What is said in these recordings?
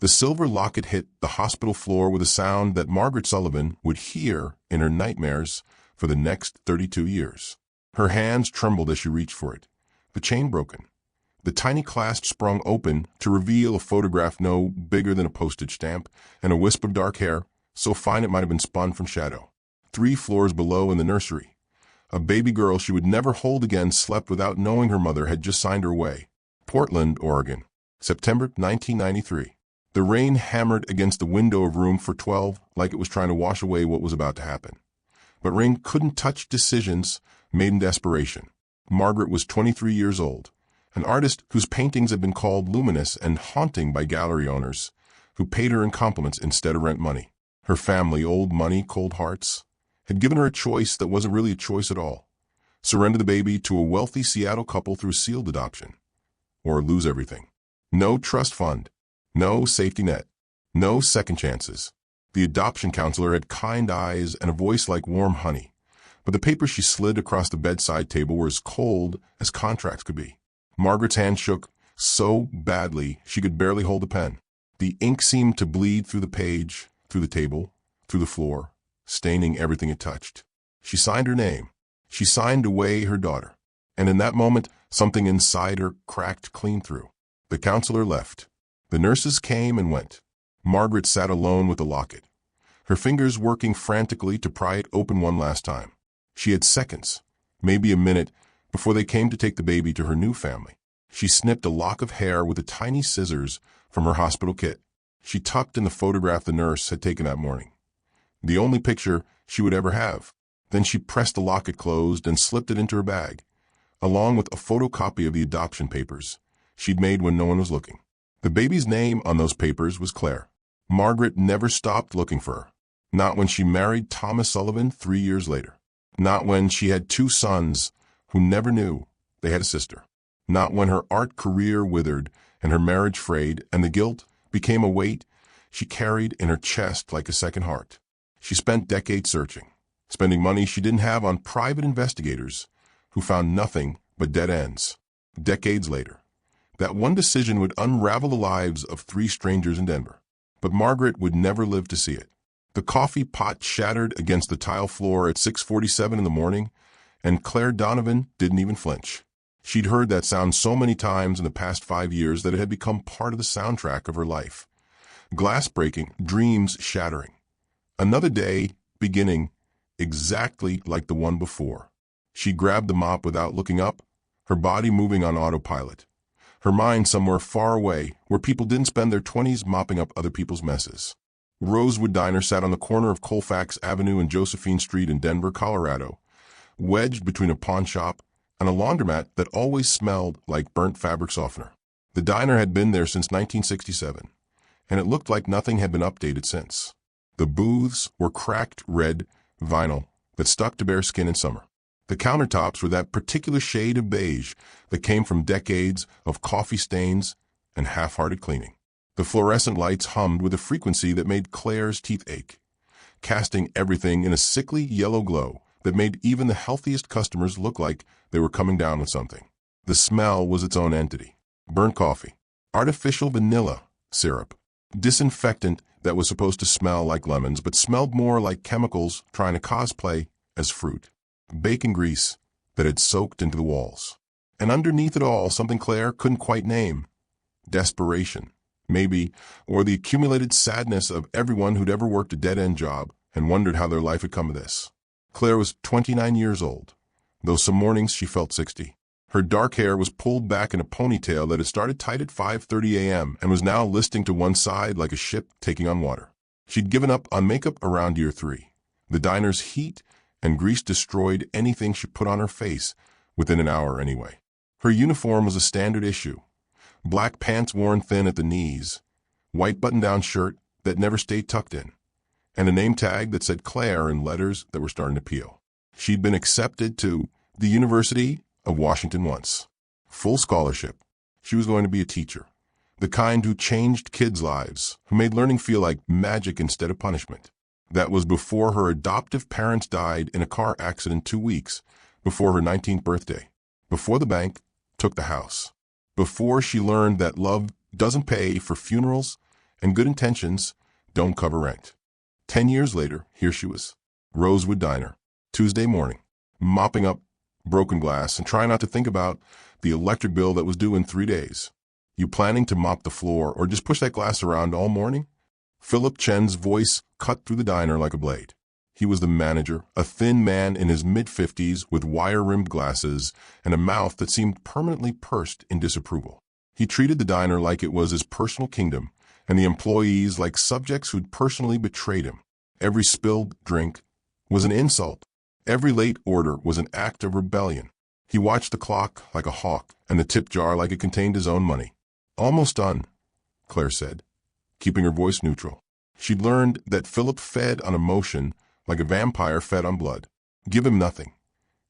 The silver locket hit the hospital floor with a sound that Margaret Sullivan would hear in her nightmares for the next 32 years. Her hands trembled as she reached for it. The chain broken. The tiny clasp sprung open to reveal a photograph no bigger than a postage stamp and a wisp of dark hair, so fine it might have been spun from shadow. 3 floors below in the nursery, a baby girl she would never hold again slept without knowing her mother had just signed her away. Portland, Oregon, September 1993. The rain hammered against the window of room for 12 like it was trying to wash away what was about to happen. But rain couldn't touch decisions made in desperation. Margaret was 23 years old, an artist whose paintings had been called luminous and haunting by gallery owners, who paid her in compliments instead of rent money. Her family, old money, cold hearts, had given her a choice that wasn't really a choice at all. Surrender the baby to a wealthy Seattle couple through sealed adoption, or lose everything. No trust fund. No safety net. No second chances. The adoption counselor had kind eyes and a voice like warm honey, but the papers she slid across the bedside table were as cold as contracts could be. Margaret's hand shook so badly she could barely hold a pen. The ink seemed to bleed through the page, through the table, through the floor, staining everything it touched. She signed her name. She signed away her daughter. And in that moment, something inside her cracked clean through. The counselor left. The nurses came and went. Margaret sat alone with the locket, her fingers working frantically to pry it open one last time. She had seconds, maybe a minute, before they came to take the baby to her new family. She snipped a lock of hair with the tiny scissors from her hospital kit. She tucked in the photograph the nurse had taken that morning, the only picture she would ever have. Then she pressed the locket closed and slipped it into her bag, along with a photocopy of the adoption papers she'd made when no one was looking. The baby's name on those papers was Claire. Margaret never stopped looking for her. Not when she married Thomas Sullivan 3 years later. Not when she had 2 sons who never knew they had a sister. Not when her art career withered and her marriage frayed and the guilt became a weight she carried in her chest like a second heart. She spent decades searching, spending money she didn't have on private investigators who found nothing but dead ends. Decades later, that one decision would unravel the lives of 3 strangers in Denver. But Margaret would never live to see it. The coffee pot shattered against the tile floor at 6:47 in the morning, and Claire Donovan didn't even flinch. She'd heard that sound so many times in the past 5 years that it had become part of the soundtrack of her life. Glass breaking, dreams shattering. Another day beginning exactly like the one before. She grabbed the mop without looking up, her body moving on autopilot. Her mind somewhere far away, where people didn't spend their 20s mopping up other people's messes. Rosewood Diner sat on the corner of Colfax Avenue and Josephine Street in Denver, Colorado, wedged between a pawn shop and a laundromat that always smelled like burnt fabric softener. The diner had been there since 1967, and it looked like nothing had been updated since. The booths were cracked red vinyl that stuck to bare skin in summer. The countertops were that particular shade of beige that came from decades of coffee stains and half-hearted cleaning. The fluorescent lights hummed with a frequency that made Claire's teeth ache, casting everything in a sickly yellow glow that made even the healthiest customers look like they were coming down with something. The smell was its own entity. Burnt coffee, artificial vanilla syrup, disinfectant that was supposed to smell like lemons but smelled more like chemicals trying to cosplay as fruit. Bacon grease that had soaked into the walls. And underneath it all, something Claire couldn't quite name. Desperation, maybe, or the accumulated sadness of everyone who'd ever worked a dead-end job and wondered how their life had come to this. Claire was 29 years old, though some mornings she felt 60. Her dark hair was pulled back in a ponytail that had started tight at 5:30 a.m. and was now listing to one side like a ship taking on water. She'd given up on makeup around year 3. The diner's heat and grease destroyed anything she put on her face within an hour anyway. Her uniform was a standard issue. Black pants worn thin at the knees, white button-down shirt that never stayed tucked in, and a name tag that said Claire in letters that were starting to peel. She'd been accepted to the University of Washington once. Full scholarship. She was going to be a teacher, the kind who changed kids' lives, who made learning feel like magic instead of punishment. That was before her adoptive parents died in a car accident 2 weeks before her 19th birthday, before the bank took the house, before she learned that love doesn't pay for funerals and good intentions don't cover rent. 10 years later, here she was. Rosewood Diner, Tuesday morning, mopping up broken glass and trying not to think about the electric bill that was due in 3 days. You planning to mop the floor or just push that glass around all morning? Philip Chen's voice cut through the diner like a blade. He was the manager, a thin man in his mid-50s with wire-rimmed glasses and a mouth that seemed permanently pursed in disapproval. He treated the diner like it was his personal kingdom and the employees like subjects who'd personally betrayed him. Every spilled drink was an insult. Every late order was an act of rebellion. He watched the clock like a hawk and the tip jar like it contained his own money. "Almost done," Claire said, keeping her voice neutral. She'd learned that Philip fed on emotion like a vampire fed on blood. Give him nothing,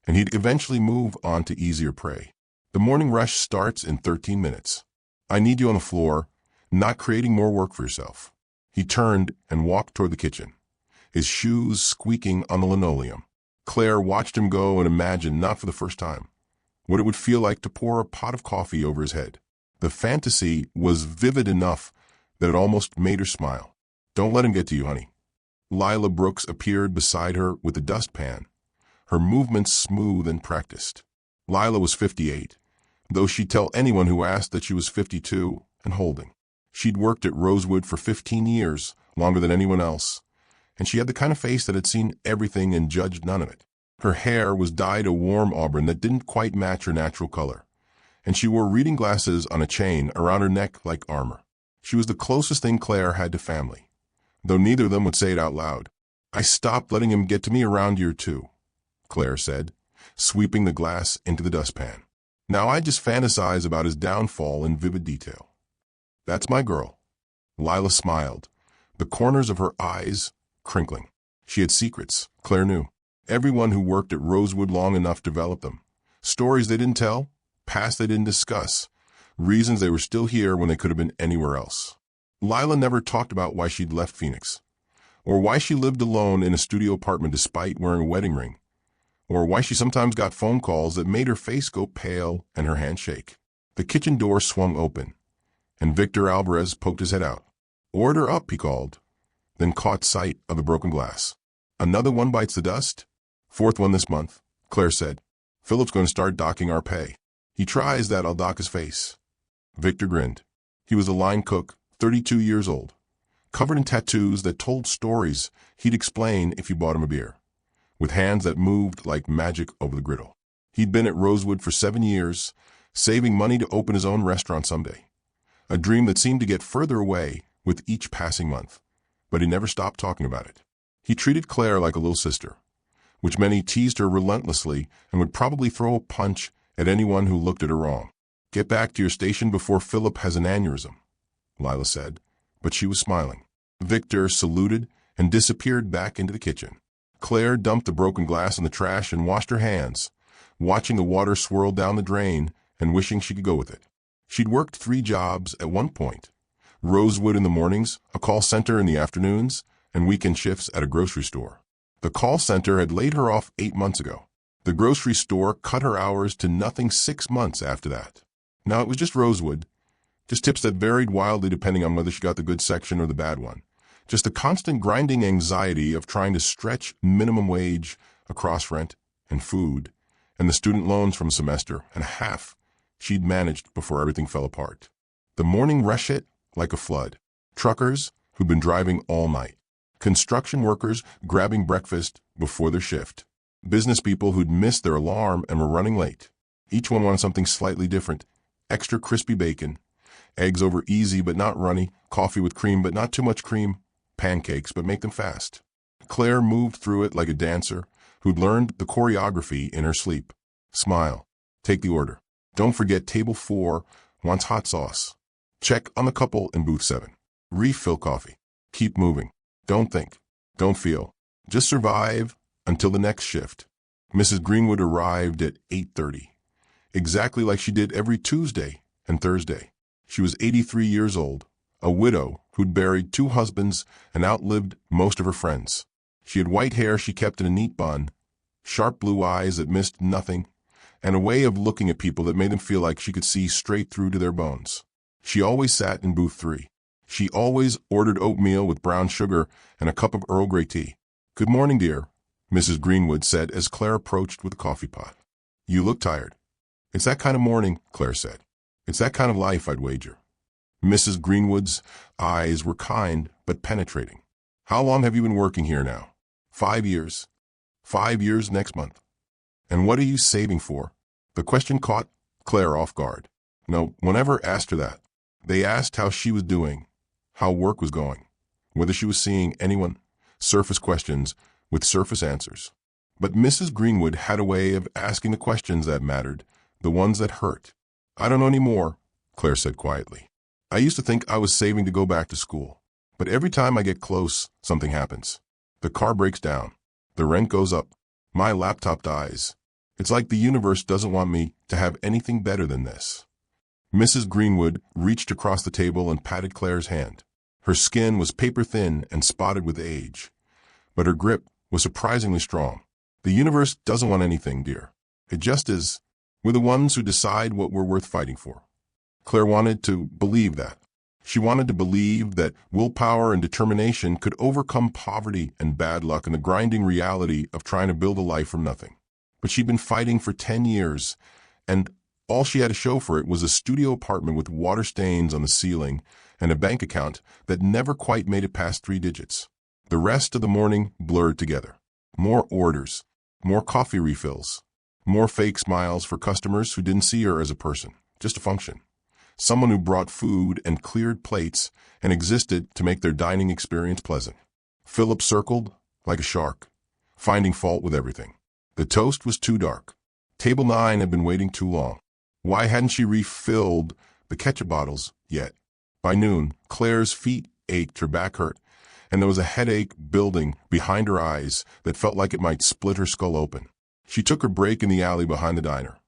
and he'd eventually move on to easier prey. The morning rush starts in 13 minutes. I need you on the floor, not creating more work for yourself. He turned and walked toward the kitchen, his shoes squeaking on the linoleum. Claire watched him go and imagined, not for the first time, what it would feel like to pour a pot of coffee over his head. The fantasy was vivid enough that it almost made her smile. "Don't let him get to you, honey." Lila Brooks appeared beside her with a dustpan, her movements smooth and practiced. Lila was 58, though she'd tell anyone who asked that she was 52 and holding. She'd worked at Rosewood for 15 years, longer than anyone else, and she had the kind of face that had seen everything and judged none of it. Her hair was dyed a warm auburn that didn't quite match her natural color, and she wore reading glasses on a chain around her neck like armor. She was the closest thing Claire had to family, though neither of them would say it out loud. "I stopped letting him get to me around year 2, Claire said, sweeping the glass into the dustpan. "Now I just fantasize about his downfall in vivid detail." "That's my girl." Lila smiled, the corners of her eyes crinkling. She had secrets, Claire knew. Everyone who worked at Rosewood long enough developed them. Stories they didn't tell, past they didn't discuss, reasons they were still here when they could have been anywhere else. Lila never talked about why she'd left Phoenix, or why she lived alone in a studio apartment despite wearing a wedding ring, or why she sometimes got phone calls that made her face go pale and her hand shake. The kitchen door swung open, and Victor Alvarez poked his head out. "Order up," he called, then caught sight of the broken glass. "Another one bites the dust?" "Fourth one this month," Claire said. "Philip's going to start docking our pay. He tries that, I'll dock his face." Victor grinned. He was a line cook, 32 years old, covered in tattoos that told stories he'd explain if you bought him a beer, with hands that moved like magic over the griddle. He'd been at Rosewood for 7 years, saving money to open his own restaurant someday, a dream that seemed to get further away with each passing month, but he never stopped talking about it. He treated Claire like a little sister, which meant he teased her relentlessly and would probably throw a punch at anyone who looked at her wrong. "Get back to your station before Philip has an aneurysm," Lila said, but she was smiling. Victor saluted and disappeared back into the kitchen. Claire dumped the broken glass in the trash and washed her hands, watching the water swirl down the drain and wishing she could go with it. She'd worked 3 jobs at one point: Rosewood in the mornings, a call center in the afternoons, and weekend shifts at a grocery store. The call center had laid her off 8 months ago. The grocery store cut her hours to nothing 6 months after that. Now it was just Rosewood, just tips that varied wildly depending on whether she got the good section or the bad one. Just the constant grinding anxiety of trying to stretch minimum wage across rent and food and the student loans from a semester and a half she'd managed before everything fell apart. The morning rush hit like a flood. Truckers who'd been driving all night. Construction workers grabbing breakfast before their shift. Business people who'd missed their alarm and were running late. Each one wanted something slightly different. Extra crispy bacon, eggs over easy but not runny, coffee with cream but not too much cream, pancakes but make them fast. Claire moved through it like a dancer who'd learned the choreography in her sleep. Smile. Take the order. Don't forget table 4 wants hot sauce. Check on the couple in booth 7. Refill coffee. Keep moving. Don't think. Don't feel. Just survive until the next shift. Mrs. Greenwood arrived at 8:30, exactly like she did every Tuesday and Thursday. She was 83 years old, a widow who'd buried 2 husbands and outlived most of her friends. She had white hair she kept in a neat bun, sharp blue eyes that missed nothing, and a way of looking at people that made them feel like she could see straight through to their bones. She always sat in booth 3. She always ordered oatmeal with brown sugar and a cup of Earl Grey tea. "Good morning, dear," Mrs. Greenwood said as Claire approached with a coffee pot. "You look tired." "It's that kind of morning," Claire said. "It's that kind of life, I'd wager." Mrs. Greenwood's eyes were kind but penetrating. "How long have you been working here now?" 5 years. 5 years next month. "And what are you saving for?" The question caught Claire off guard. No one ever asked her that. They asked how she was doing, how work was going, whether she was seeing anyone. Surface questions with surface answers. But Mrs. Greenwood had a way of asking the questions that mattered, the ones that hurt. "I don't know any more," Claire said quietly. "I used to think I was saving to go back to school. But every time I get close, something happens. The car breaks down. The rent goes up. My laptop dies. It's like the universe doesn't want me to have anything better than this." Mrs. Greenwood reached across the table and patted Claire's hand. Her skin was paper-thin and spotted with age, but her grip was surprisingly strong. "The universe doesn't want anything, dear. It just is. We're the ones who decide what we're worth fighting for." Claire wanted to believe that. She wanted to believe that willpower and determination could overcome poverty and bad luck and the grinding reality of trying to build a life from nothing. But she'd been fighting for 10 years, and all she had to show for it was a studio apartment with water stains on the ceiling and a bank account that never quite made it past 3 digits. The rest of the morning blurred together. More orders, more coffee refills, more fake smiles for customers who didn't see her as a person, just a function. Someone who brought food and cleared plates and existed to make their dining experience pleasant. Philip circled like a shark, finding fault with everything. The toast was too dark. Table 9 had been waiting too long. Why hadn't she refilled the ketchup bottles yet? By noon, Claire's feet ached, her back hurt, and there was a headache building behind her eyes that felt like it might split her skull open. She took her break in the alley behind the diner,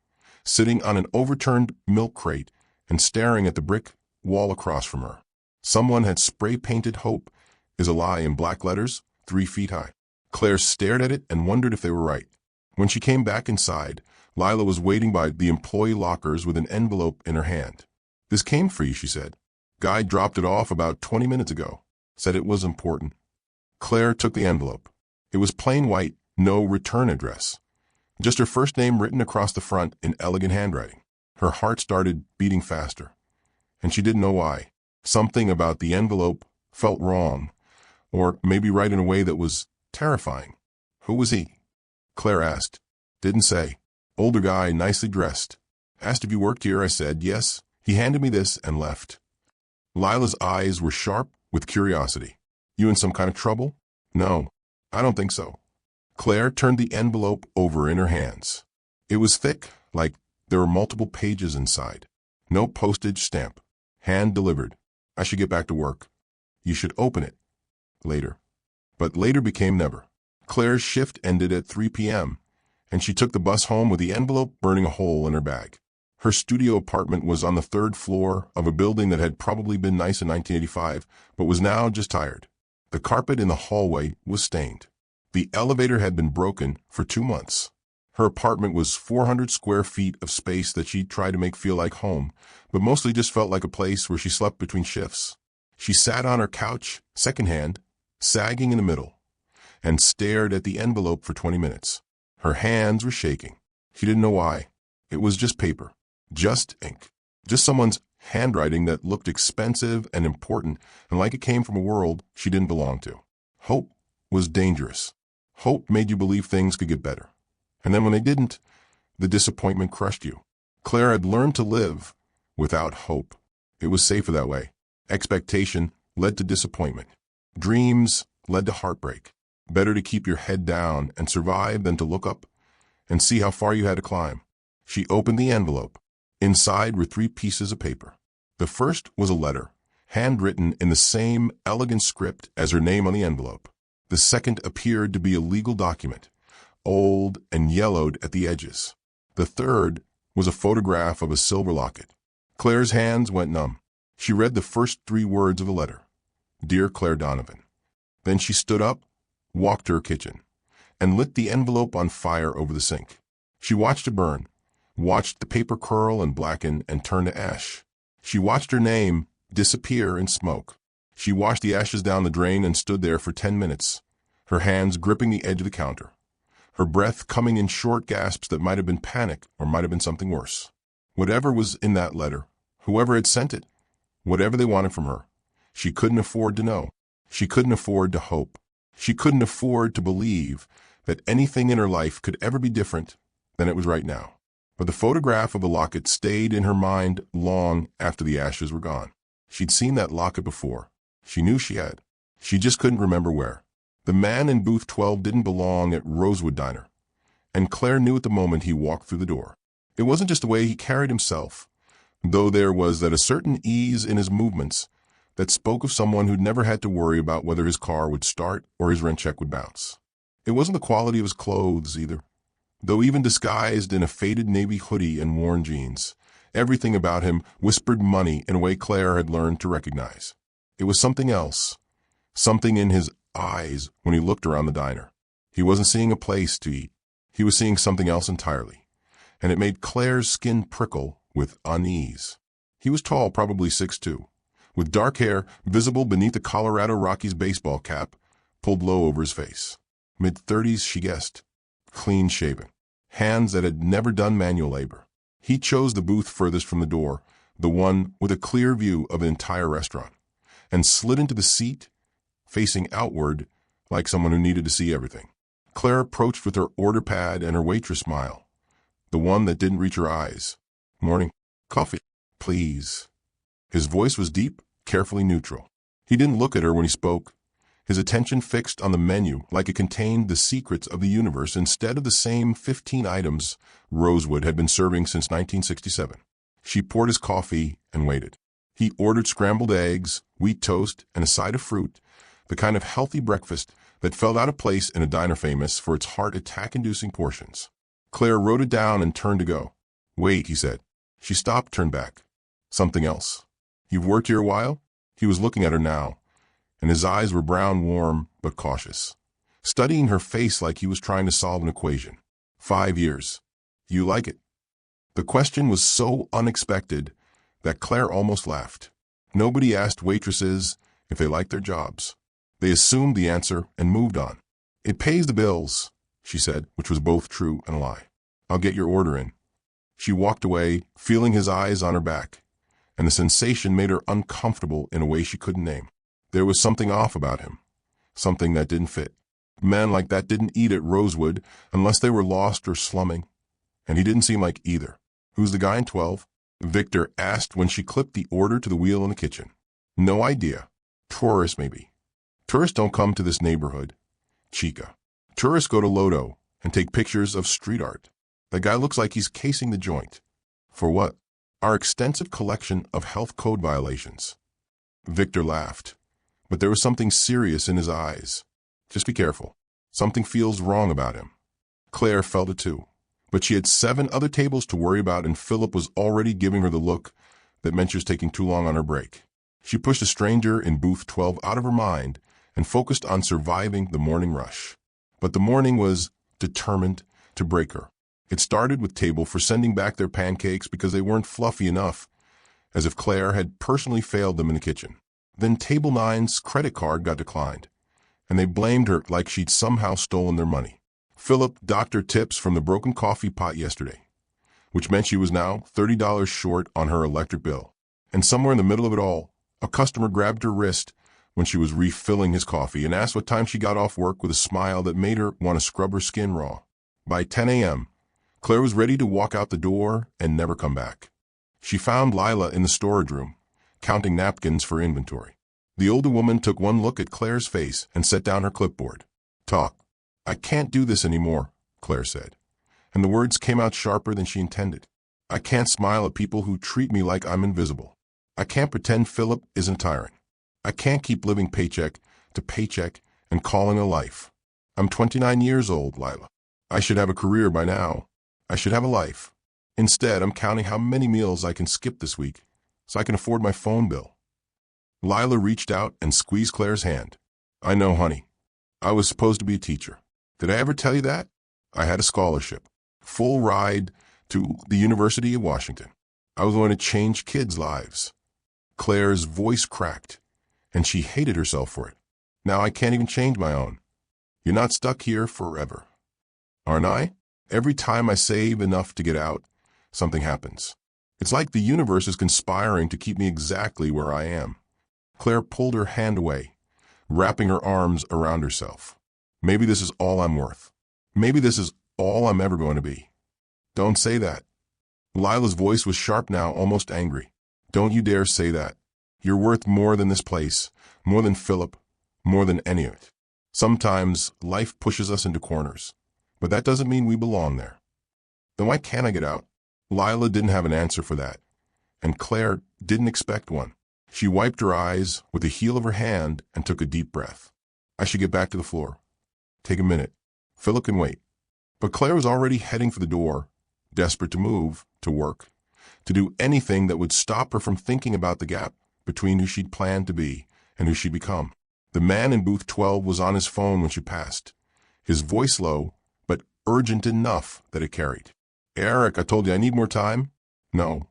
sitting on an overturned milk crate and staring at the brick wall across from her. Someone had spray-painted "Hope is a lie" in black letters 3 feet high. Claire stared at it and wondered if they were right. When she came back inside, Lila was waiting by the employee lockers with an envelope in her hand. "This came for you," she said. "Guy dropped it off about 20 minutes ago. Said it was important." Claire took the envelope. It was plain white, no return address. Just her first name written across the front in elegant handwriting. Her heart started beating faster, and she didn't know why. Something about the envelope felt wrong, or maybe right in a way that was terrifying. "Who was he?" Claire asked. "Didn't say. Older guy, nicely dressed. Asked if you worked here. I said yes. He handed me this and left." Lila's eyes were sharp with curiosity. "You in some kind of trouble?" "No, I don't think so." Claire turned the envelope over in her hands. It was thick, like there were multiple pages inside. No postage stamp. Hand delivered. "I should get back to work." "You should open it." "Later." But later became never. Claire's shift ended at 3 p.m., and she took the bus home with the envelope burning a hole in her bag. Her studio apartment was on the 3rd floor of a building that had probably been nice in 1985, but was now just tired. The carpet in the hallway was stained. The elevator had been broken for 2 months. Her apartment was 400 square feet of space that she tried to make feel like home, but mostly just felt like a place where she slept between shifts. She sat on her couch, secondhand, sagging in the middle, and stared at the envelope for 20 minutes. Her hands were shaking. She didn't know why. It was just paper. Just ink. Just someone's handwriting that looked expensive and important and like it came from a world she didn't belong to. Hope was dangerous. Hope made you believe things could get better. And then when they didn't, the disappointment crushed you. Claire had learned to live without hope. It was safer that way. Expectation led to disappointment. Dreams led to heartbreak. Better to keep your head down and survive than to look up and see how far you had to climb. She opened the envelope. Inside were 3 pieces of paper. The first was a letter, handwritten in the same elegant script as her name on the envelope. The second appeared to be a legal document, old and yellowed at the edges. The third was a photograph of a silver locket. Claire's hands went numb. She read the first 3 words of the letter. "Dear Claire Donovan." Then she stood up, walked to her kitchen, and lit the envelope on fire over the sink. She watched it burn, watched the paper curl and blacken and turn to ash. She watched her name disappear in smoke. She washed the ashes down the drain and stood there for 10 minutes, her hands gripping the edge of the counter, her breath coming in short gasps that might have been panic or might have been something worse. Whatever was in that letter, whoever had sent it, whatever they wanted from her, she couldn't afford to know. She couldn't afford to hope. She couldn't afford to believe that anything in her life could ever be different than it was right now. But the photograph of the locket stayed in her mind long after the ashes were gone. She'd seen that locket before. She knew she had. She just couldn't remember where. The man in booth 12 didn't belong at Rosewood Diner, and Claire knew at the moment he walked through the door. It wasn't just the way he carried himself, though there was that a certain ease in his movements that spoke of someone who'd never had to worry about whether his car would start or his rent check would bounce. It wasn't the quality of his clothes either, though even disguised in a faded navy hoodie and worn jeans, everything about him whispered money in a way Claire had learned to recognize. It was something else, something in his eyes when he looked around the diner. He wasn't seeing a place to eat. He was seeing something else entirely, and it made Claire's skin prickle with unease. He was tall, probably 6'2", with dark hair visible beneath the Colorado Rockies baseball cap pulled low over his face. Mid-30s, she guessed. Clean-shaven. Hands that had never done manual labor. He chose the booth furthest from the door, the one with a clear view of an entire restaurant, and slid into the seat, facing outward like someone who needed to see everything. Claire approached with her order pad and her waitress smile, the one that didn't reach her eyes. "Morning. Coffee, please." His voice was deep, carefully neutral. He didn't look at her when he spoke, his attention fixed on the menu like it contained the secrets of the universe instead of the same 15 items Rosewood had been serving since 1967. She poured his coffee and waited. He ordered scrambled eggs, wheat toast, and a side of fruit, the kind of healthy breakfast that felt out of place in a diner famous for its heart attack-inducing portions. Claire wrote it down and turned to go. "Wait," he said. She stopped, turned back. "Something else. You've worked here a while?" He was looking at her now, and his eyes were brown, warm, but cautious, studying her face like he was trying to solve an equation. 5 years. You like it?" The question was so unexpected that Claire almost laughed. Nobody asked waitresses if they liked their jobs. They assumed the answer and moved on. "It pays the bills," she said, which was both true and a lie. "I'll get your order in." She walked away, feeling his eyes on her back, and the sensation made her uncomfortable in a way she couldn't name. There was something off about him, something that didn't fit. Men like that didn't eat at Rosewood unless they were lost or slumming, and he didn't seem like either. "Who's the guy in 12? Victor asked when she clipped the order to the wheel in the kitchen. "No idea. Tourist, maybe." "Tourists don't come to this neighborhood." "Chica. Tourists go to Lodo and take pictures of street art. The guy looks like he's casing the joint." "For what?" "Our extensive collection of health code violations." Victor laughed, but there was something serious in his eyes. "Just be careful. Something feels wrong about him." Claire felt it too, but she had 7 other tables to worry about, and Philip was already giving her the look that meant she was taking too long on her break. She pushed a stranger in booth 12 out of her mind and focused on surviving the morning rush. But the morning was determined to break her. It started with Table for sending back their pancakes because they weren't fluffy enough, as if Claire had personally failed them in the kitchen. Then Table 9's credit card got declined, and they blamed her like she'd somehow stolen their money. Philip docked her tips from the broken coffee pot yesterday, which meant she was now $30 short on her electric bill. And somewhere in the middle of it all, a customer grabbed her wrist when she was refilling his coffee and asked what time she got off work with a smile that made her want to scrub her skin raw. By 10 a.m., Claire was ready to walk out the door and never come back. She found Lila in the storage room, counting napkins for inventory. The older woman took one look at Claire's face and set down her clipboard. "Talk." "I can't do this anymore," Claire said, and the words came out sharper than she intended. "I can't smile at people who treat me like I'm invisible. I can't pretend Philip isn't a tyrant. I can't keep living paycheck to paycheck and calling a life. I'm 29 years old, Lila. I should have a career by now. I should have a life. Instead, I'm counting how many meals I can skip this week so I can afford my phone bill." Lila reached out and squeezed Claire's hand. "I know, honey. I was supposed to be a teacher. Did I ever tell you that? I had a scholarship, full ride to the University of Washington. I was going to change kids' lives." Claire's voice cracked, and she hated herself for it. Now I can't even change my own. You're not stuck here forever. Aren't I? Every time I save enough to get out, something happens. It's like the universe is conspiring to keep me exactly where I am. Claire pulled her hand away, wrapping her arms around herself. Maybe this is all I'm worth. Maybe this is all I'm ever going to be. Don't say that. Lila's voice was sharp now, almost angry. Don't you dare say that. You're worth more than this place, more than Philip, more than any of it. Sometimes life pushes us into corners, but that doesn't mean we belong there. Then why can't I get out? Lila didn't have an answer for that, and Claire didn't expect one. She wiped her eyes with the heel of her hand and took a deep breath. I should get back to the floor. Take a minute. Philip can wait. But Claire was already heading for the door, desperate to move, to work, to do anything that would stop her from thinking about the gap between who she'd planned to be and who she'd become. The man in booth 12 was on his phone when she passed, his voice low, but urgent enough that it carried. Eric, I told you I need more time? No,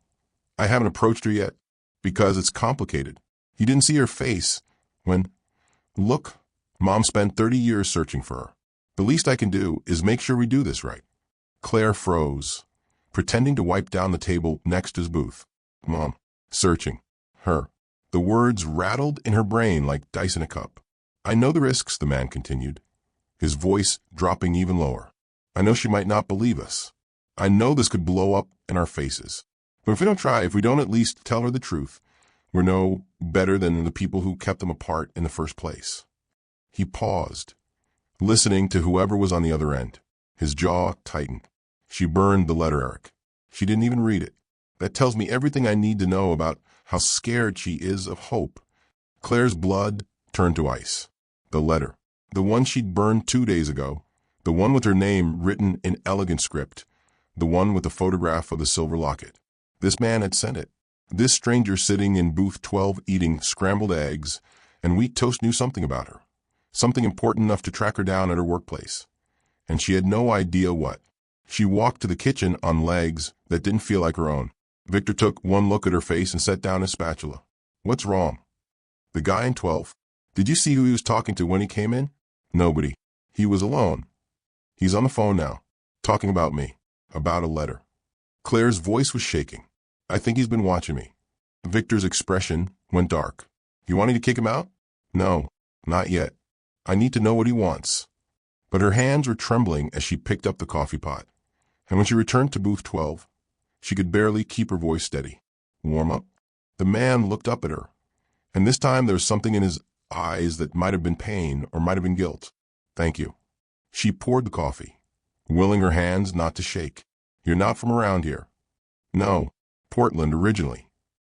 I haven't approached her yet, because it's complicated. You didn't see her face when... Look, Mom spent 30 years searching for her. The least I can do is make sure we do this right. Claire froze, pretending to wipe down the table next to his booth. Mom, searching. Her. The words rattled in her brain like dice in a cup. I know the risks, the man continued, his voice dropping even lower. I know she might not believe us. I know this could blow up in our faces. But if we don't try, if we don't at least tell her the truth, we're no better than the people who kept them apart in the first place. He paused, listening to whoever was on the other end. His jaw tightened. She burned the letter, Eric. She didn't even read it. That tells me everything I need to know about how scared she is of hope. Claire's blood turned to ice. The letter, the one she'd burned 2 days ago, the one with her name written in elegant script, the one with the photograph of the silver locket. This man had sent it. This stranger sitting in booth 12 eating scrambled eggs and wheat toast knew something about her, something important enough to track her down at her workplace. And she had no idea what. She walked to the kitchen on legs that didn't feel like her own. Victor took one look at her face and set down his spatula. What's wrong? The guy in 12. Did you see who he was talking to when he came in? Nobody. He was alone. He's on the phone now, talking about me, about a letter. Claire's voice was shaking. I think he's been watching me. Victor's expression went dark. You wanting to kick him out? No, not yet. I need to know what he wants. But her hands were trembling as she picked up the coffee pot. And when she returned to booth 12, she could barely keep her voice steady. Warm up? The man looked up at her, and this time there was something in his eyes that might have been pain or might have been guilt. Thank you. She poured the coffee, willing her hands not to shake. You're not from around here. No, Portland originally.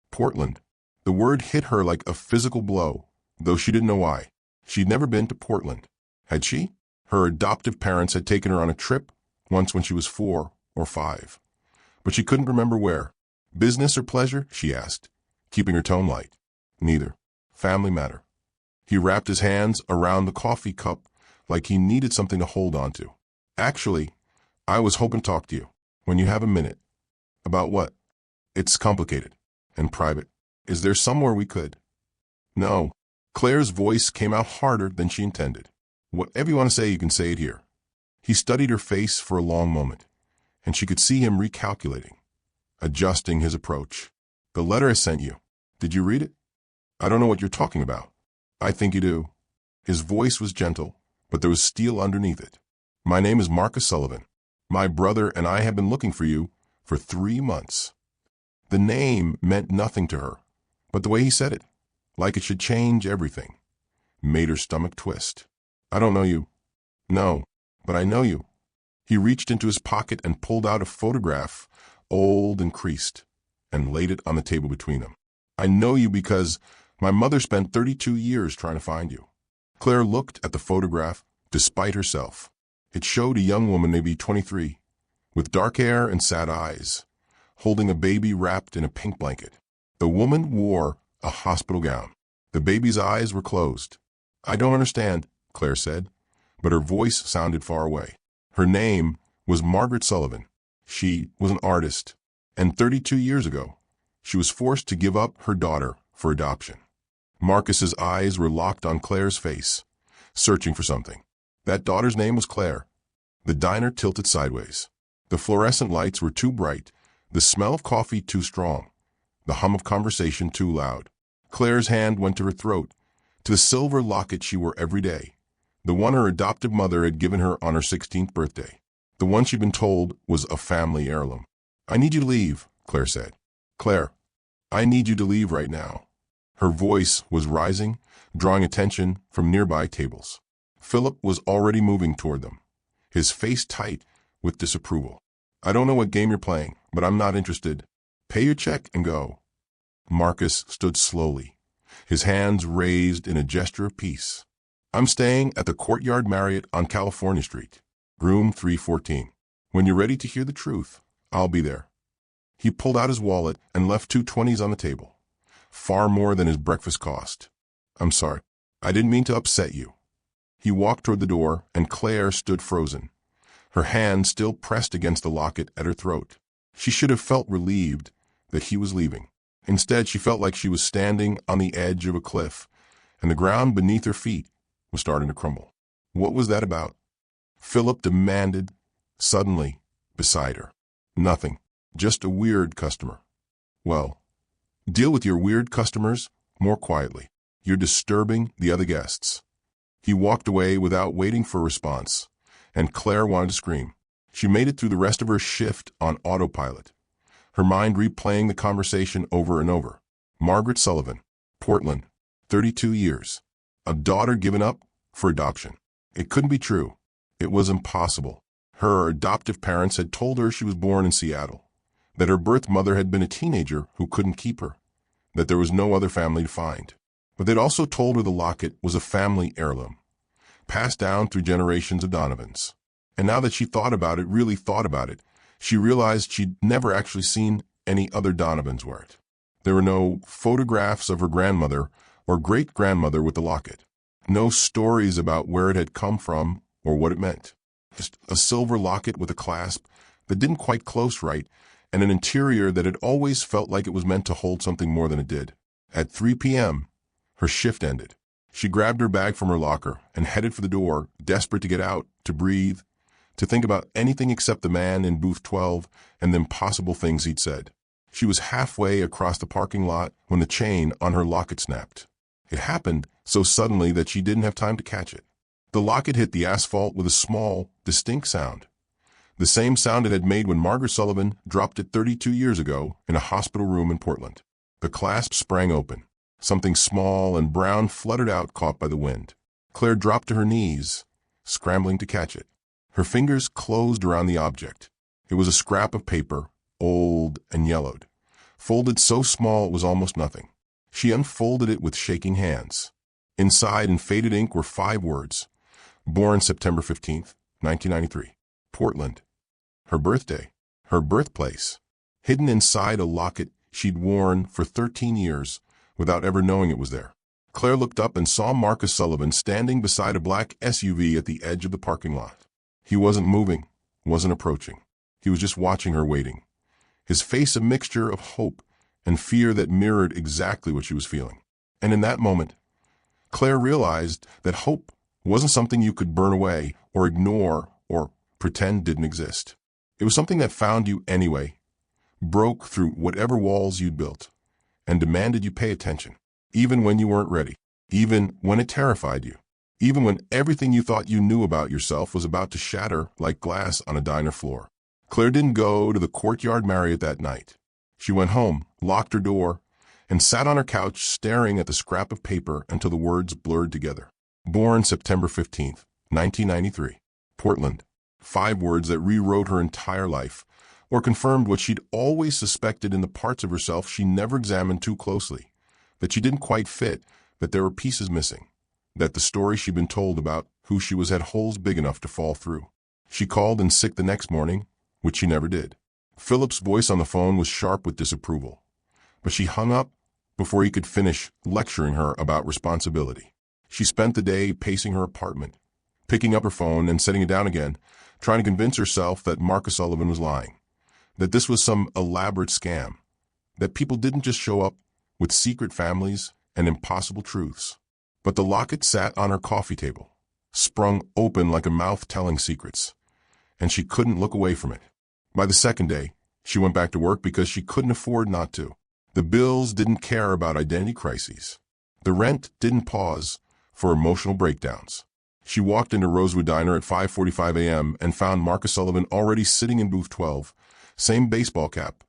Portland. The word hit her like a physical blow, though she didn't know why. She'd never been to Portland. Had she? Her adoptive parents had taken her on a trip once when she was 4 or 5. But she couldn't remember where. Business or pleasure? She asked, keeping her tone light. Neither. Family matter. He wrapped his hands around the coffee cup like he needed something to hold on to. Actually, I was hoping to talk to you, when you have a minute. About what? It's complicated and private. Is there somewhere we could? No. Claire's voice came out harder than she intended. Whatever you want to say, you can say it here. He studied her face for a long moment, and she could see him recalculating, adjusting his approach. The letter I sent you. Did you read it? I don't know what you're talking about. I think you do. His voice was gentle, but there was steel underneath it. My name is Marcus Sullivan. My brother and I have been looking for you for 3 months. The name meant nothing to her, but the way he said it, like it should change everything, made her stomach twist. I don't know you. No, but I know you. He reached into his pocket and pulled out a photograph, old and creased, and laid it on the table between them. I know you because my mother spent 32 years trying to find you. Claire looked at the photograph, despite herself. It showed a young woman, maybe 23, with dark hair and sad eyes, holding a baby wrapped in a pink blanket. The woman wore a hospital gown. The baby's eyes were closed. I don't understand, Claire said, but her voice sounded far away. Her name was Margaret Sullivan. She was an artist, and 32 years ago, she was forced to give up her daughter for adoption. Marcus's eyes were locked on Claire's face, searching for something. That daughter's name was Claire. The diner tilted sideways. The fluorescent lights were too bright, the smell of coffee too strong, the hum of conversation too loud. Claire's hand went to her throat, to the silver locket she wore every day, the one her adoptive mother had given her on her 16th birthday, the one she'd been told was a family heirloom. "I need you to leave," Claire said. "Claire, I need you to leave right now." Her voice was rising, drawing attention from nearby tables. Philip was already moving toward them, his face tight with disapproval. "I don't know what game you're playing, but I'm not interested. Pay your check and go." Marcus stood slowly, his hands raised in a gesture of peace. "I'm staying at the Courtyard Marriott on California Street, room 314. When you're ready to hear the truth, I'll be there." He pulled out his wallet and left 2 20s on the table, far more than his breakfast cost. "I'm sorry. I didn't mean to upset you." He walked toward the door, and Claire stood frozen, her hand still pressed against the locket at her throat. She should have felt relieved that he was leaving. Instead, she felt like she was standing on the edge of a cliff, and the ground beneath her feet was starting to crumble. What was that about? Philip demanded, suddenly, beside her. "Nothing. Just a weird customer." "Well, deal with your weird customers more quietly. You're disturbing the other guests." He walked away without waiting for a response, and Claire wanted to scream. She made it through the rest of her shift on autopilot, her mind replaying the conversation over and over. Margaret Sullivan, Portland, 32 years. A daughter given up for adoption. It couldn't be true. It was impossible. Her adoptive parents had told her she was born in Seattle, that her birth mother had been a teenager who couldn't keep her, that there was no other family to find. But they'd also told her the locket was a family heirloom, passed down through generations of Donovans. And now that she thought about it, really thought about it, she realized she'd never actually seen any other Donovans wear it. There were no photographs of her grandmother or great-grandmother with the locket. No stories about where it had come from or what it meant. Just a silver locket with a clasp that didn't quite close right, and an interior that had always felt like it was meant to hold something more than it did. At 3 p.m., her shift ended. She grabbed her bag from her locker and headed for the door, desperate to get out, to breathe, to think about anything except the man in booth 12 and the impossible things he'd said. She was halfway across the parking lot when the chain on her locket snapped. It happened so suddenly that she didn't have time to catch it. The locket hit the asphalt with a small, distinct sound. The same sound it had made when Margaret Sullivan dropped it 32 years ago in a hospital room in Portland. The clasp sprang open. Something small and brown fluttered out, caught by the wind. Claire dropped to her knees, scrambling to catch it. Her fingers closed around the object. It was a scrap of paper, old and yellowed, folded so small it was almost nothing. She unfolded it with shaking hands. Inside, in faded ink, were 5 words. Born September 15th, 1993. Portland. Her birthday. Her birthplace. Hidden inside a locket she'd worn for 13 years without ever knowing it was there. Claire looked up and saw Marcus Sullivan standing beside a black SUV at the edge of the parking lot. He wasn't moving, wasn't approaching. He was just watching her, waiting. His face a mixture of hope and fear that mirrored exactly what she was feeling. And in that moment, Claire realized that hope wasn't something you could burn away or ignore or pretend didn't exist. It was something that found you anyway, broke through whatever walls you'd built, and demanded you pay attention, even when you weren't ready, even when it terrified you, even when everything you thought you knew about yourself was about to shatter like glass on a diner floor. Claire didn't go to the Courtyard Marriott that night. She went home, locked her door, and sat on her couch staring at the scrap of paper until the words blurred together. Born September 15th, 1993. Portland. 5 words that rewrote her entire life, or confirmed what she'd always suspected in the parts of herself she never examined too closely, that she didn't quite fit, that there were pieces missing, that the story she'd been told about who she was had holes big enough to fall through. She called in sick the next morning, which she never did. Philip's voice on the phone was sharp with disapproval, but she hung up before he could finish lecturing her about responsibility. She spent the day pacing her apartment, picking up her phone and setting it down again, trying to convince herself that Marcus Sullivan was lying, that this was some elaborate scam, that people didn't just show up with secret families and impossible truths. But the locket sat on her coffee table, sprung open like a mouth telling secrets, and she couldn't look away from it. By the second day, she went back to work because she couldn't afford not to. The bills didn't care about identity crises. The rent didn't pause for emotional breakdowns. She walked into Rosewood Diner at 5:45 a.m. and found Marcus Sullivan already sitting in booth 12. Same baseball cap,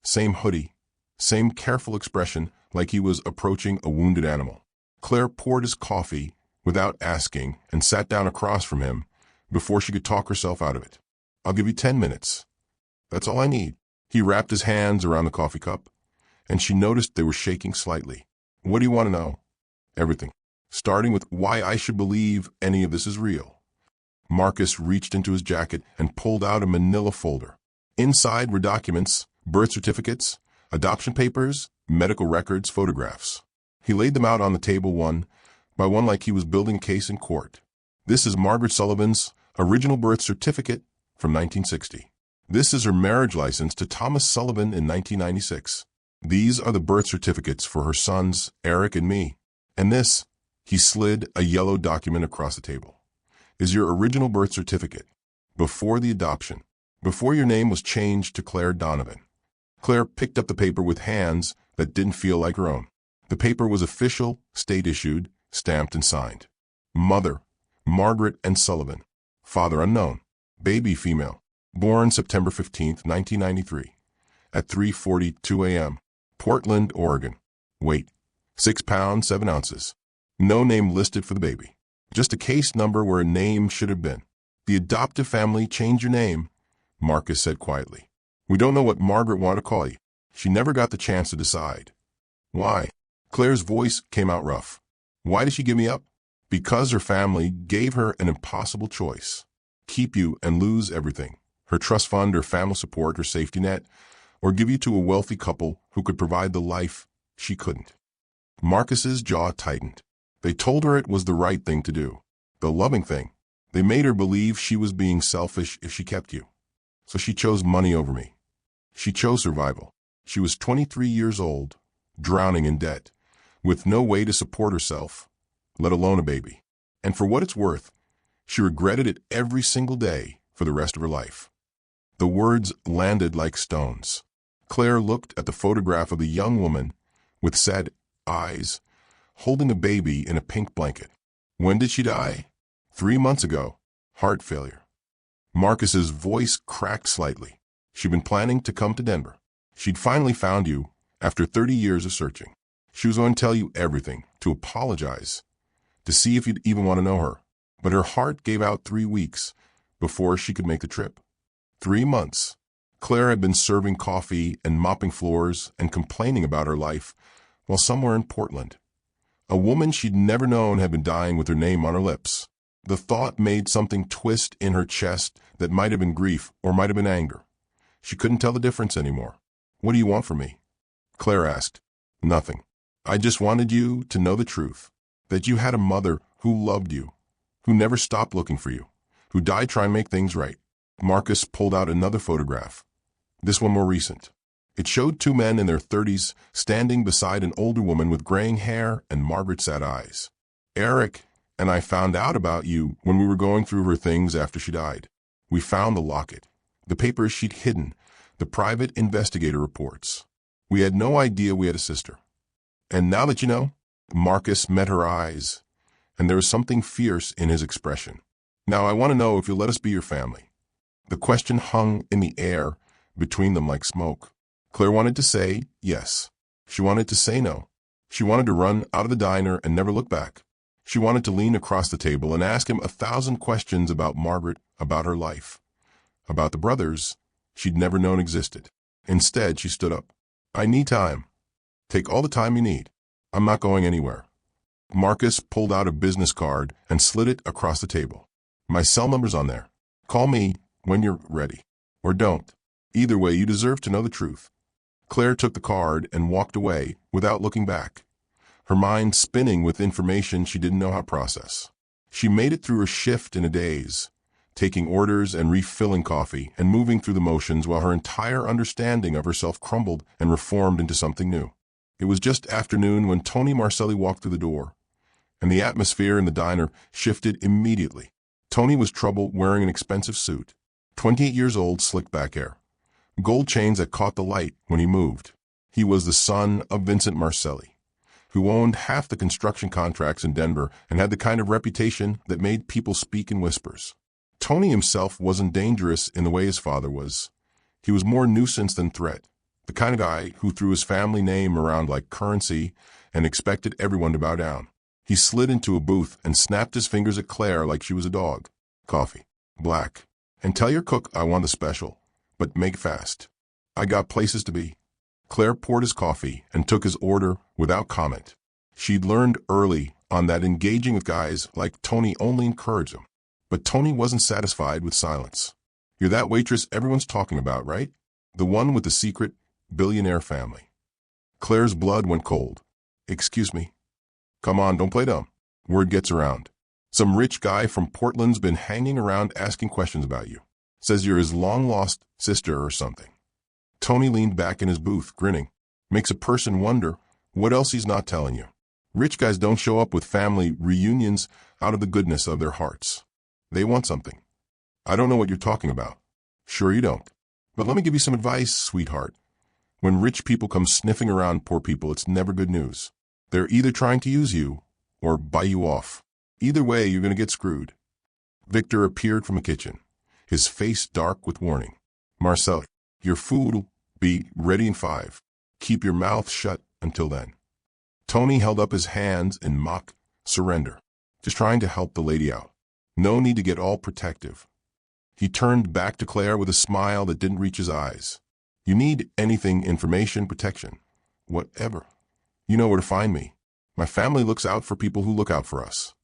same hoodie, same careful expression like he was approaching a wounded animal. Claire poured his coffee without asking and sat down across from him before she could talk herself out of it. "I'll give you 10 minutes. That's all I need." He wrapped his hands around the coffee cup, and she noticed they were shaking slightly. "What do you want to know?" "Everything. Starting with why I should believe any of this is real." Marcus reached into his jacket and pulled out a manila folder. Inside were documents, birth certificates, adoption papers, medical records, photographs. He laid them out on the table one by one like he was building a case in court. "This is Margaret Sullivan's original birth certificate from 1960. This is her marriage license to Thomas Sullivan in 1996. These are the birth certificates for her sons, Eric and me. And this," he slid a yellow document across the table, "is your original birth certificate, before the adoption, before your name was changed to Claire Donovan." Claire picked up the paper with hands that didn't feel like her own. The paper was official, state-issued, stamped and signed. Mother, Margaret N. Sullivan. Father unknown. Baby female. Born September 15, 1993. At 3:42 a.m. Portland, Oregon. Weight, 6 pounds, 7 ounces. No name listed for the baby. Just a case number where a name should have been. "The adoptive family changed your name," Marcus said quietly. "We don't know what Margaret wanted to call you. She never got the chance to decide." "Why?" Claire's voice came out rough. "Why did she give me up?" "Because her family gave her an impossible choice. Keep you and lose everything. Her trust fund, her family support, her safety net, or give you to a wealthy couple who could provide the life she couldn't." Marcus's jaw tightened. They told her it was the right thing to do, the loving thing. They made her believe she was being selfish if she kept you. So she chose money over me. She chose survival. She was 23 years old, drowning in debt, with no way to support herself, let alone a baby. And for what it's worth, she regretted it every single day for the rest of her life. The words landed like stones. Claire looked at the photograph of the young woman with sad eyes, holding a baby in a pink blanket. "When did she die?" 3 months ago. Heart failure." Marcus's voice cracked slightly. "She'd been planning to come to Denver. She'd finally found you after 30 years of searching. She was going to tell you everything, to apologize, to see if you'd even want to know her. But her heart gave out 3 weeks before she could make the trip. 3 months. Claire had been serving coffee and mopping floors and complaining about her life while somewhere in Portland. A woman she'd never known had been dying with her name on her lips. The thought made something twist in her chest that might have been grief or might have been anger. She couldn't tell the difference anymore. "What do you want from me?" Claire asked. "Nothing. I just wanted you to know the truth, that you had a mother who loved you, who never stopped looking for you, who died trying to make things right." Marcus pulled out another photograph, this one more recent. It showed 2 men in their 30s standing beside an older woman with graying hair and Margaret-sad eyes. "Eric and I found out about you when we were going through her things after she died. We found the locket, the papers she'd hidden, the private investigator reports. We had no idea we had a sister. And now that you know," Marcus met her eyes, and there was something fierce in his expression. "Now I want to know if you'll let us be your family." The question hung in the air between them like smoke. Claire wanted to say yes. She wanted to say no. She wanted to run out of the diner and never look back. She wanted to lean across the table and ask him 1,000 questions about Margaret, about her life, about the brothers she'd never known existed. Instead, she stood up. "I need time. Take all the time you need. I'm not going anywhere." Marcus pulled out a business card and slid it across the table. "My cell number's on there. Call me when you're ready. Or don't. Either way, you deserve to know the truth." Claire took the card and walked away without looking back, her mind spinning with information she didn't know how to process. She made it through her shift in a daze, taking orders and refilling coffee and moving through the motions while her entire understanding of herself crumbled and reformed into something new. It was just afternoon when Tony Marcelli walked through the door, and the atmosphere in the diner shifted immediately. Tony was trouble wearing an expensive suit, 28 years old, slick back hair, gold chains that caught the light when he moved. He was the son of Vincent Marcelli, who owned half the construction contracts in Denver and had the kind of reputation that made people speak in whispers. Tony himself wasn't dangerous in the way his father was. He was more nuisance than threat, the kind of guy who threw his family name around like currency and expected everyone to bow down. He slid into a booth and snapped his fingers at Claire like she was a dog. Coffee. Black. And tell your cook I want the special, but make fast. I got places to be. Claire poured his coffee and took his order without comment. She'd learned early on that engaging with guys like Tony only encouraged him. But Tony wasn't satisfied with silence. You're that waitress everyone's talking about, right? The one with the secret billionaire family. Claire's blood went cold. Excuse me. Come on, don't play dumb. Word gets around. Some rich guy from Portland's been hanging around asking questions about you. Says you're his long-lost sister or something. Tony leaned back in his booth, grinning. Makes a person wonder what else he's not telling you. Rich guys don't show up with family reunions out of the goodness of their hearts. They want something. I don't know what you're talking about. Sure you don't. But let me give you some advice, sweetheart. When rich people come sniffing around poor people, it's never good news. They're either trying to use you or buy you off. Either way, you're going to get screwed. Victor appeared from the kitchen, his face dark with warning. Marcel, your food will be ready in 5. Keep your mouth shut until then. Tony held up his hands in mock surrender, just trying to help the lady out. No need to get all protective. He turned back to Claire with a smile that didn't reach his eyes. You need anything, information, protection, whatever. You know where to find me. My family looks out for people who look out for us.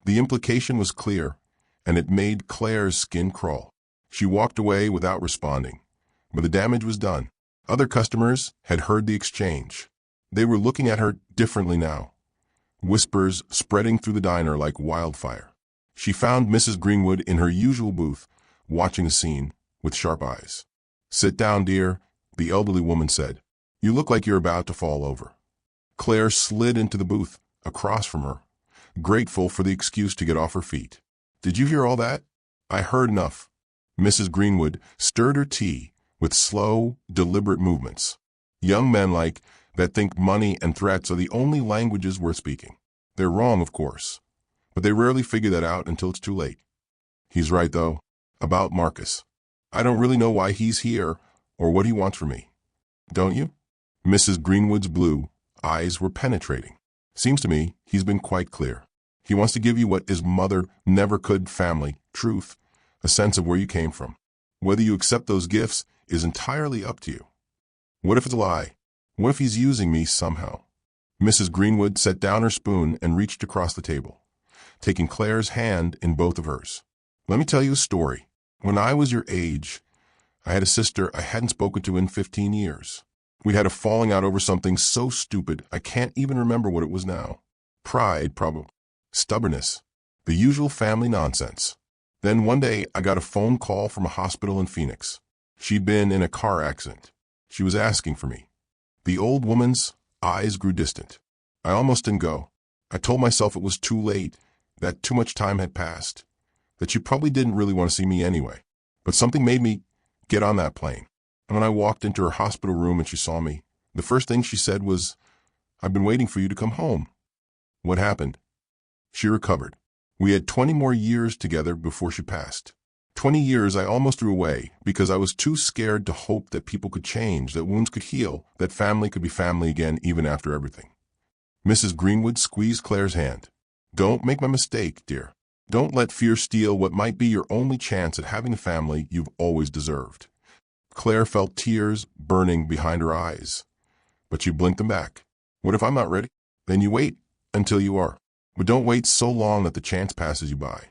The implication was clear, and it made Claire's skin crawl. She walked away without responding, but the damage was done. Other customers had heard the exchange. They were looking at her differently now, whispers spreading through the diner like wildfire. She found Mrs. Greenwood in her usual booth, watching the scene with sharp eyes. Sit down, dear, the elderly woman said. You look like you're about to fall over. Claire slid into the booth across from her, grateful for the excuse to get off her feet. Did you hear all that? I heard enough. Mrs. Greenwood stirred her tea with slow, deliberate movements. Young men like that think money and threats are the only languages worth speaking. They're wrong, of course, but they rarely figure that out until it's too late. He's right, though, about Marcus. I don't really know why he's here or what he wants from me. Don't you? Mrs. Greenwood's blue eyes were penetrating. Seems to me he's been quite clear. He wants to give you what his mother never could, family, truth, a sense of where you came from. Whether you accept those gifts is entirely up to you. What if it's a lie? What if he's using me somehow? Mrs. Greenwood set down her spoon and reached across the table, taking Claire's hand in both of hers. Let me tell you a story. When I was your age, I had a sister I hadn't spoken to in 15 years. We had a falling out over something so stupid I can't even remember what it was now. Pride, probably. Stubbornness. The usual family nonsense. Then one day I got a phone call from a hospital in Phoenix. She'd been in a car accident. She was asking for me. The old woman's eyes grew distant. I almost didn't go. I told myself it was too late, that too much time had passed, that she probably didn't really want to see me anyway. But something made me get on that plane. And when I walked into her hospital room and she saw me, the first thing she said was, I've been waiting for you to come home. What happened? She recovered. We had 20 more years together before she passed. 20 years I almost threw away because I was too scared to hope that people could change, that wounds could heal, that family could be family again even after everything. Mrs. Greenwood squeezed Claire's hand. Don't make my mistake, dear. Don't let fear steal what might be your only chance at having the family you've always deserved. Claire felt tears burning behind her eyes, but she blinked them back. What if I'm not ready? Then you wait until you are. But don't wait so long that the chance passes you by.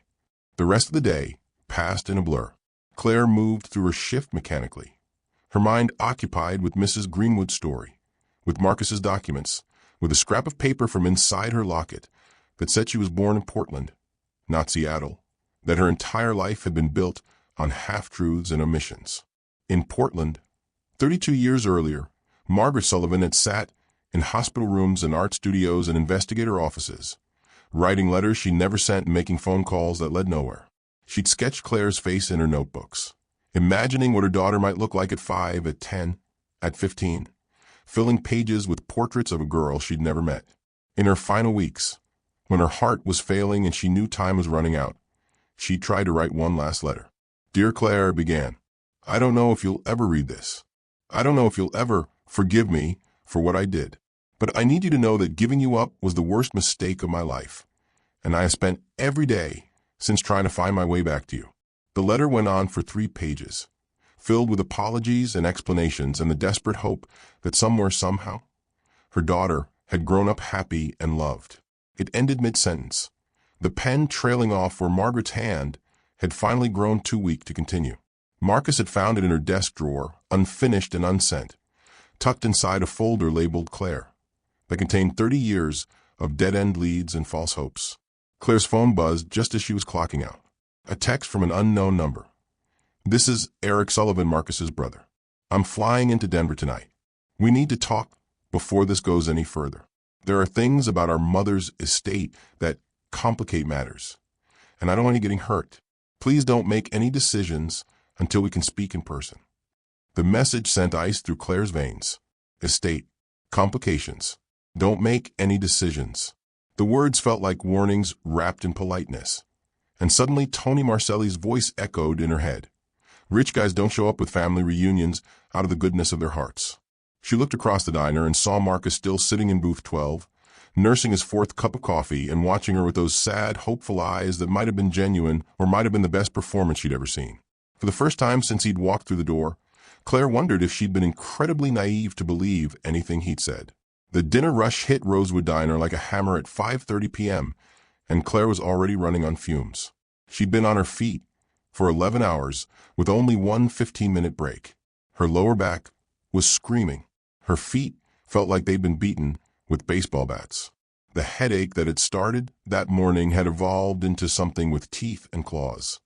The rest of the day passed in a blur. Claire moved through her shift mechanically, her mind occupied with Mrs. Greenwood's story, with Marcus's documents, with a scrap of paper from inside her locket that said she was born in Portland, not Seattle, that her entire life had been built on half-truths and omissions. In Portland, 32 years earlier, Margaret Sullivan had sat in hospital rooms and art studios and investigator offices, writing letters she never sent and making phone calls that led nowhere. She'd sketched Claire's face in her notebooks, imagining what her daughter might look like at 5, at 10, at 15, filling pages with portraits of a girl she'd never met. In her final weeks, when her heart was failing and she knew time was running out, she tried to write one last letter. "Dear Claire," it began, "I don't know if you'll ever read this. I don't know if you'll ever forgive me for what I did. But I need you to know that giving you up was the worst mistake of my life, and I have spent every day since trying to find my way back to you." The letter went on for 3 pages, filled with apologies and explanations and the desperate hope that somewhere, somehow, her daughter had grown up happy and loved. It ended mid-sentence, the pen trailing off where Margaret's hand had finally grown too weak to continue. Marcus had found it in her desk drawer, unfinished and unsent, tucked inside a folder labeled Claire, that contained 30 years of dead-end leads and false hopes. Claire's phone buzzed just as she was clocking out. A text from an unknown number. "This is Eric Sullivan, Marcus's brother. I'm flying into Denver tonight. We need to talk before this goes any further. There are things about our mother's estate that complicate matters, and I don't want you getting hurt. Please don't make any decisions until we can speak in person." The message sent ice through Claire's veins. Estate. Complications. Don't make any decisions. The words felt like warnings wrapped in politeness. And suddenly Tony Marcelli's voice echoed in her head. "Rich guys don't show up with family reunions out of the goodness of their hearts." She looked across the diner and saw Marcus still sitting in booth 12, nursing his 4th cup of coffee and watching her with those sad, hopeful eyes that might have been genuine or might have been the best performance she'd ever seen. For the first time since he'd walked through the door, Claire wondered if she'd been incredibly naive to believe anything he'd said. The dinner rush hit Rosewood Diner like a hammer at 5:30 p.m., and Claire was already running on fumes. She'd been on her feet for 11 hours with only one 15-minute break. Her lower back was screaming. Her feet felt like they'd been beaten with baseball bats. The headache that had started that morning had evolved into something with teeth and claws,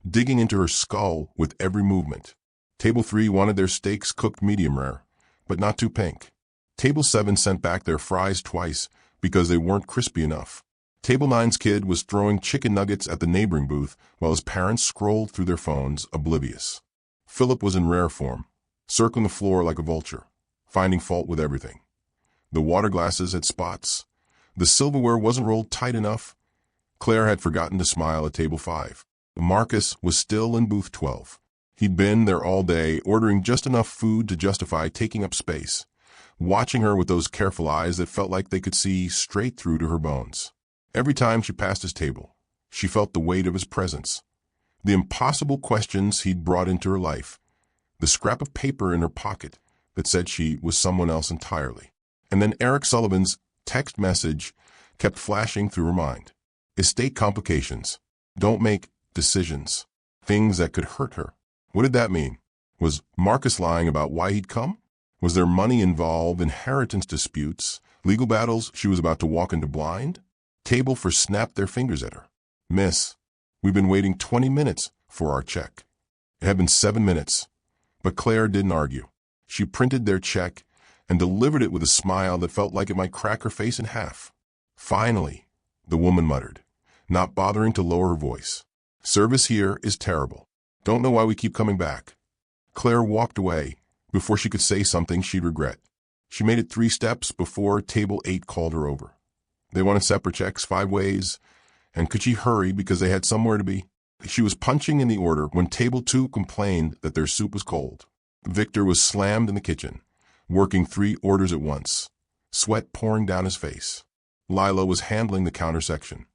digging into her skull with every movement. Table 3 wanted their steaks cooked medium rare, but not too pink. Table 7 sent back their fries twice because they weren't crispy enough. Table 9's kid was throwing chicken nuggets at the neighboring booth while his parents scrolled through their phones, oblivious. Philip was in rare form, circling the floor like a vulture, finding fault with everything. The water glasses had spots. The silverware wasn't rolled tight enough. Claire had forgotten to smile at table 5. Marcus was still in booth 12. He'd been there all day, ordering just enough food to justify taking up space, watching her with those careful eyes that felt like they could see straight through to her bones. Every time she passed his table, she felt the weight of his presence, the impossible questions he'd brought into her life, the scrap of paper in her pocket that said she was someone else entirely. And then Eric Sullivan's text message kept flashing through her mind. Estate complications. Don't make decisions. Things that could hurt her. What did that mean? Was Marcus lying about why he'd come? Was there money involved, inheritance disputes, legal battles she was about to walk into blind? Table 4 snapped their fingers at her. "Miss, we've been waiting 20 minutes for our check." It had been 7 minutes, but Claire didn't argue. She printed their check and delivered it with a smile that felt like it might crack her face in half. "Finally," the woman muttered, not bothering to lower her voice. "Service here is terrible. Don't know why we keep coming back." Claire walked away before she could say something she'd regret. She made it 3 steps before table 8 called her over. They wanted separate checks 5 ways, and could she hurry because they had somewhere to be? She was punching in the order when table 2 complained that their soup was cold. Victor was slammed in the kitchen, working 3 orders at once, sweat pouring down his face. Lila was handling the counter section,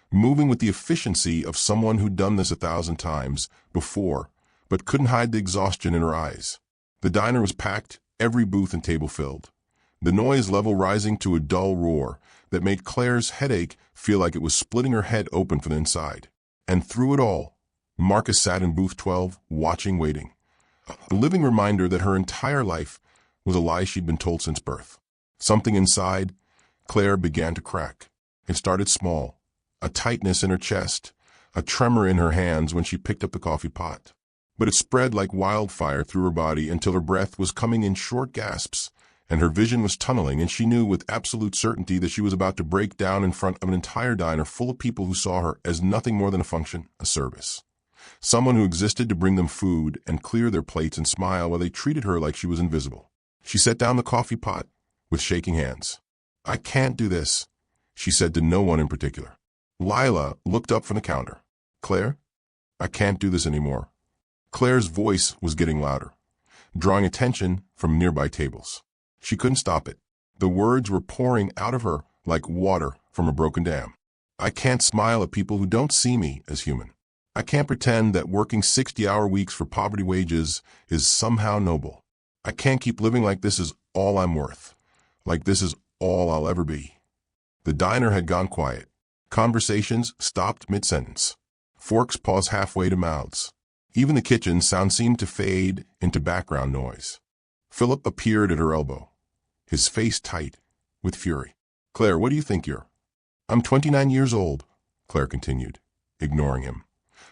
moving with the efficiency of someone who'd done this 1,000 times before, but couldn't hide the exhaustion in her eyes. The diner was packed, every booth and table filled, the noise level rising to a dull roar that made Claire's headache feel like it was splitting her head open from the inside. And through it all, Marcus sat in booth 12, watching, waiting. A living reminder that her entire life was a lie she'd been told since birth. Something inside Claire began to crack. It started small, a tightness in her chest, a tremor in her hands when she picked up the coffee pot. But it spread like wildfire through her body until her breath was coming in short gasps and her vision was tunneling, and she knew with absolute certainty that she was about to break down in front of an entire diner full of people who saw her as nothing more than a function, a service. Someone who existed to bring them food and clear their plates and smile while they treated her like she was invisible. She set down the coffee pot with shaking hands. "I can't do this," she said to no one in particular. Lila looked up from the counter. "Claire, I can't do this anymore." Claire's voice was getting louder, drawing attention from nearby tables. She couldn't stop it. The words were pouring out of her like water from a broken dam. "I can't smile at people who don't see me as human. I can't pretend that working 60-hour weeks for poverty wages is somehow noble. I can't keep living like this is all I'm worth, like this is all I'll ever be." The diner had gone quiet. Conversations stopped mid-sentence. Forks paused halfway to mouths. Even the kitchen sound seemed to fade into background noise. Philip appeared at her elbow, his face tight with fury. "Claire, what do you think you're?" "I'm 29 years old," Claire continued, ignoring him,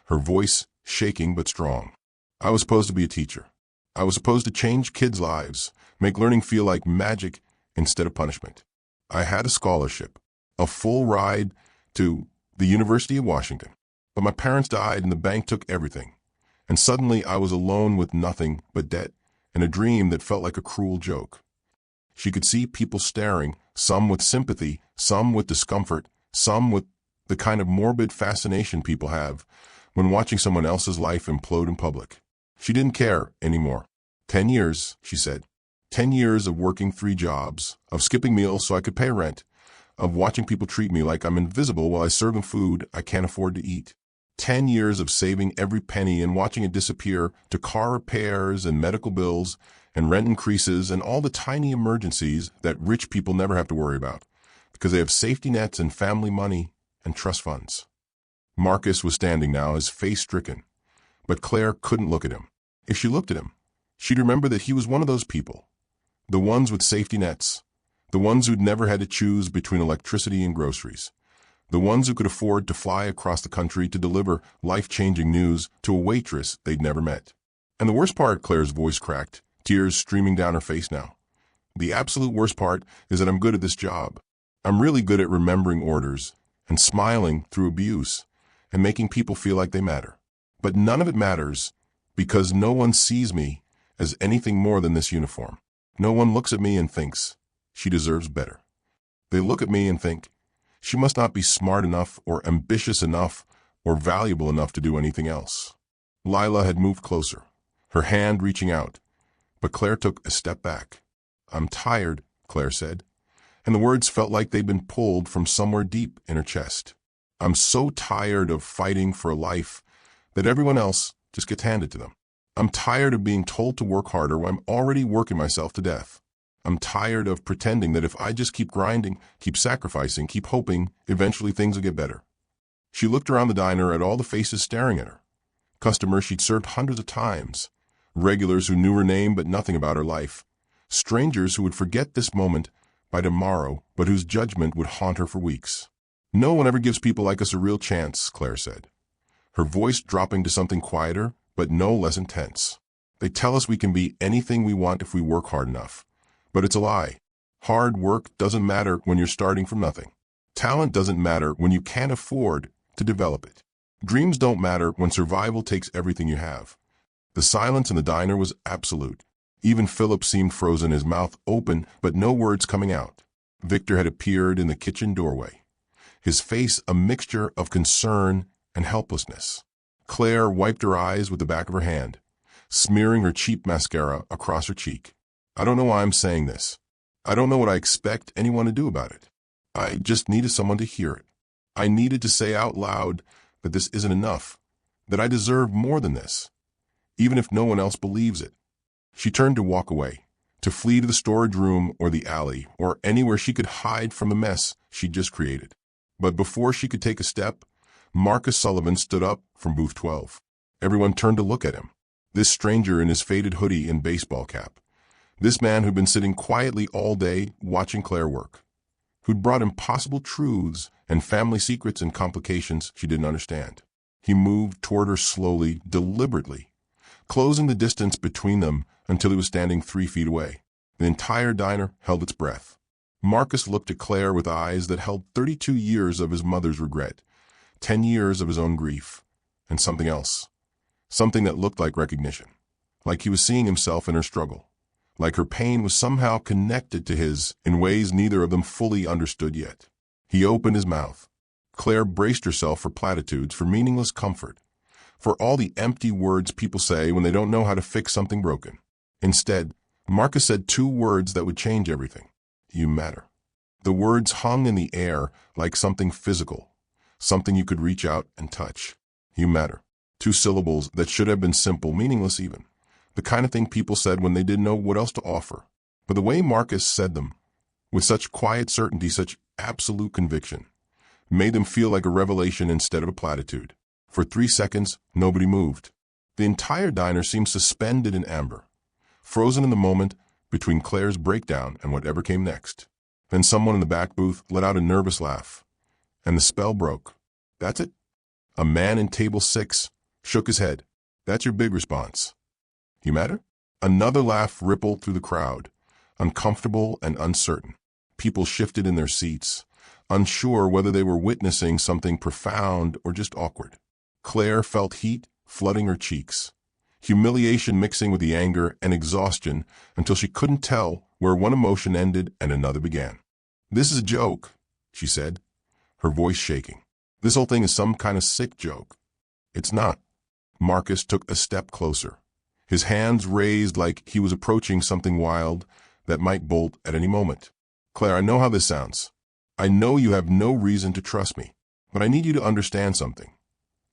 her voice shaking but strong. "I was supposed to be a teacher. I was supposed to change kids' lives, make learning feel like magic instead of punishment. I had a scholarship, a full ride to the University of Washington. But my parents died and the bank took everything. And suddenly I was alone with nothing but debt and a dream that felt like a cruel joke." She could see people staring, some with sympathy, some with discomfort, some with the kind of morbid fascination people have when watching someone else's life implode in public. She didn't care anymore. 10 years, she said. 10 years of working 3 jobs, of skipping meals so I could pay rent, of watching people treat me like I'm invisible while I serve them food I can't afford to eat. 10 years of saving every penny and watching it disappear to car repairs and medical bills and rent increases and all the tiny emergencies that rich people never have to worry about because they have safety nets and family money and trust funds. Marcus was standing now, his face stricken, but Claire couldn't look at him. If she looked at him, she'd remember that he was one of those people, the ones with safety nets, the ones who'd never had to choose between electricity and groceries, the ones who could afford to fly across the country to deliver life-changing news to a waitress they'd never met. And the worst part, Claire's voice cracked, tears streaming down her face now. The absolute worst part is that I'm good at this job. I'm really good at remembering orders and smiling through abuse and making people feel like they matter. But none of it matters because no one sees me as anything more than this uniform. No one looks at me and thinks, she deserves better. They look at me and think, she must not be smart enough or ambitious enough or valuable enough to do anything else. Lila had moved closer, her hand reaching out, but Claire took a step back. "I'm tired," Claire said, and the words felt like they'd been pulled from somewhere deep in her chest. "I'm so tired of fighting for a life that everyone else just gets handed to them. I'm tired of being told to work harder when I'm already working myself to death. I'm tired of pretending that if I just keep grinding, keep sacrificing, keep hoping, eventually things will get better." She looked around the diner at all the faces staring at her. Customers she'd served hundreds of times, regulars who knew her name but nothing about her life, strangers who would forget this moment by tomorrow but whose judgment would haunt her for weeks. "No one ever gives people like us a real chance," Claire said, her voice dropping to something quieter but no less intense. "They tell us we can be anything we want if we work hard enough. But it's a lie. Hard work doesn't matter when you're starting from nothing. Talent doesn't matter when you can't afford to develop it. Dreams don't matter when survival takes everything you have." The silence in the diner was absolute. Even Philip seemed frozen, his mouth open, but no words coming out. Victor had appeared in the kitchen doorway, his face a mixture of concern and helplessness. Claire wiped her eyes with the back of her hand, smearing her cheap mascara across her cheek. "I don't know why I'm saying this. I don't know what I expect anyone to do about it. I just needed someone to hear it. I needed to say out loud that this isn't enough, that I deserve more than this, even if no one else believes it." She turned to walk away, to flee to the storage room or the alley, or anywhere she could hide from the mess she'd just created. But before she could take a step, Marcus Sullivan stood up from booth 12. Everyone turned to look at him, this stranger in his faded hoodie and baseball cap. This man who'd been sitting quietly all day watching Claire work, who'd brought impossible truths and family secrets and complications she didn't understand. He moved toward her slowly, deliberately, closing the distance between them until he was standing 3 feet away. The entire diner held its breath. Marcus looked at Claire with eyes that held 32 years of his mother's regret, 10 years of his own grief, and something else. Something that looked like recognition. Like he was seeing himself in her struggle. Like her pain was somehow connected to his in ways neither of them fully understood yet. He opened his mouth. Claire braced herself for platitudes, for meaningless comfort, for all the empty words people say when they don't know how to fix something broken. Instead, Marcus said 2 words that would change everything. You matter. The words hung in the air like something physical, something you could reach out and touch. You matter. 2 syllables that should have been simple, meaningless even. The kind of thing people said when they didn't know what else to offer. But the way Marcus said them, with such quiet certainty, such absolute conviction, made them feel like a revelation instead of a platitude. For 3 seconds, nobody moved. The entire diner seemed suspended in amber, frozen in the moment between Claire's breakdown and whatever came next. Then someone in the back booth let out a nervous laugh, and the spell broke. That's it? A man in table 6 shook his head. That's your big response. You matter? Another laugh rippled through the crowd, uncomfortable and uncertain. People shifted in their seats, unsure whether they were witnessing something profound or just awkward. Claire felt heat flooding her cheeks, humiliation mixing with the anger and exhaustion until she couldn't tell where one emotion ended and another began. This is a joke, she said, her voice shaking. This whole thing is some kind of sick joke. It's not. Marcus took a step closer, his hands raised like he was approaching something wild that might bolt at any moment. Claire, I know how this sounds. I know you have no reason to trust me, but I need you to understand something.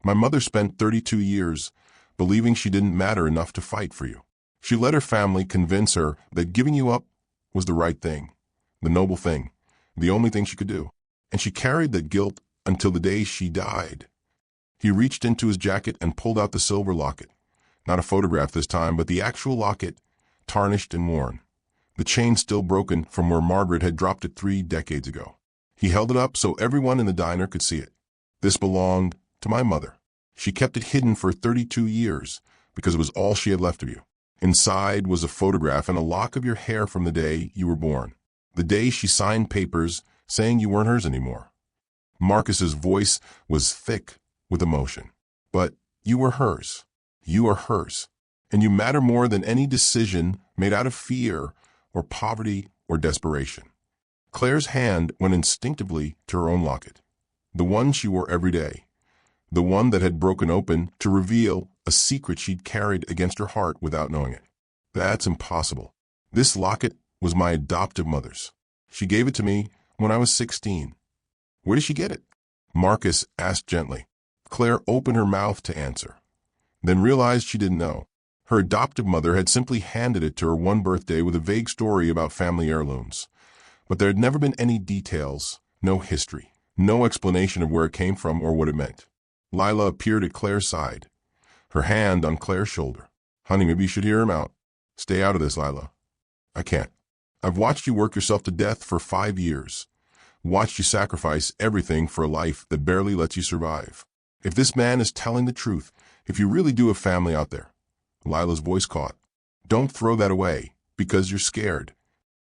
My mother spent 32 years believing she didn't matter enough to fight for you. She let her family convince her that giving you up was the right thing, the noble thing, the only thing she could do. And she carried that guilt until the day she died. He reached into his jacket and pulled out the silver locket. Not a photograph this time, but the actual locket, tarnished and worn. The chain still broken from where Margaret had dropped it 3 decades ago. He held it up so everyone in the diner could see it. This belonged to my mother. She kept it hidden for 32 years because it was all she had left of you. Inside was a photograph and a lock of your hair from the day you were born. The day she signed papers saying you weren't hers anymore. Marcus's voice was thick with emotion. But you were hers. You are hers. And you matter more than any decision made out of fear or poverty or desperation. Claire's hand went instinctively to her own locket, the one she wore every day, the one that had broken open to reveal a secret she'd carried against her heart without knowing it. That's impossible. This locket was my adoptive mother's. She gave it to me when I was 16. Where did she get it? Marcus asked gently. Claire opened her mouth to answer, then realized she didn't know. Her adoptive mother had simply handed it to her one birthday with a vague story about family heirlooms. But there had never been any details, no history, no explanation of where it came from or what it meant. Lila appeared at Claire's side, her hand on Claire's shoulder. Honey, maybe you should hear him out. Stay out of this, Lila. I can't. I've watched you work yourself to death for 5 years. Watched you sacrifice everything for a life that barely lets you survive. If this man is telling the truth, if you really do have family out there, Lila's voice caught. Don't throw that away, because you're scared.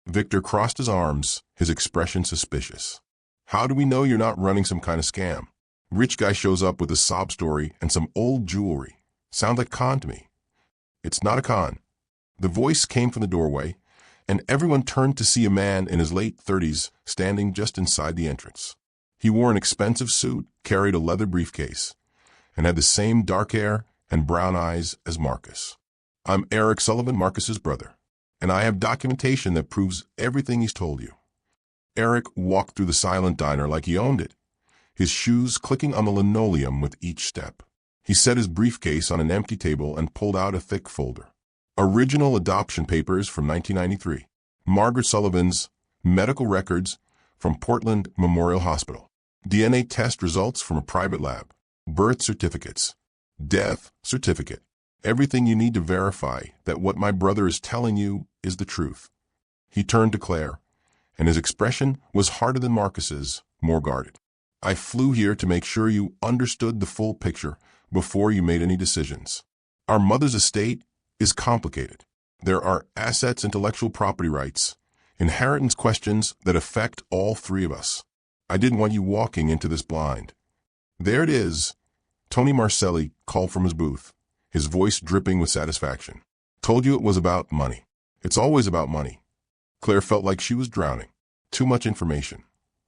Victor crossed his arms, his expression suspicious. How do we know you're not running some kind of scam? Rich guy shows up with a sob story and some old jewelry. Sounds like con to me. It's not a con. The voice came from the doorway, and everyone turned to see a man in his late 30s standing just inside the entrance. He wore an expensive suit, carried a leather briefcase, and had the same dark hair and brown eyes as Marcus. I'm Eric Sullivan, Marcus's brother, and I have documentation that proves everything he's told you. Eric walked through the silent diner like he owned it, his shoes clicking on the linoleum with each step. He set his briefcase on an empty table and pulled out a thick folder. Original adoption papers from 1993. Margaret Sullivan's medical records from Portland Memorial Hospital. DNA test results from a private lab. Birth certificates. Death certificate. Everything you need to verify that what my brother is telling you is the truth. He turned to Claire, and his expression was harder than Marcus's, more guarded. I flew here to make sure you understood the full picture before you made any decisions. Our mother's estate is complicated. There are assets, intellectual property rights, inheritance questions that affect all three of us. I didn't want you walking into this blind. There it is. Tony Marcelli called from his booth, his voice dripping with satisfaction. Told you it was about money. It's always about money. Claire felt like she was drowning. Too much information.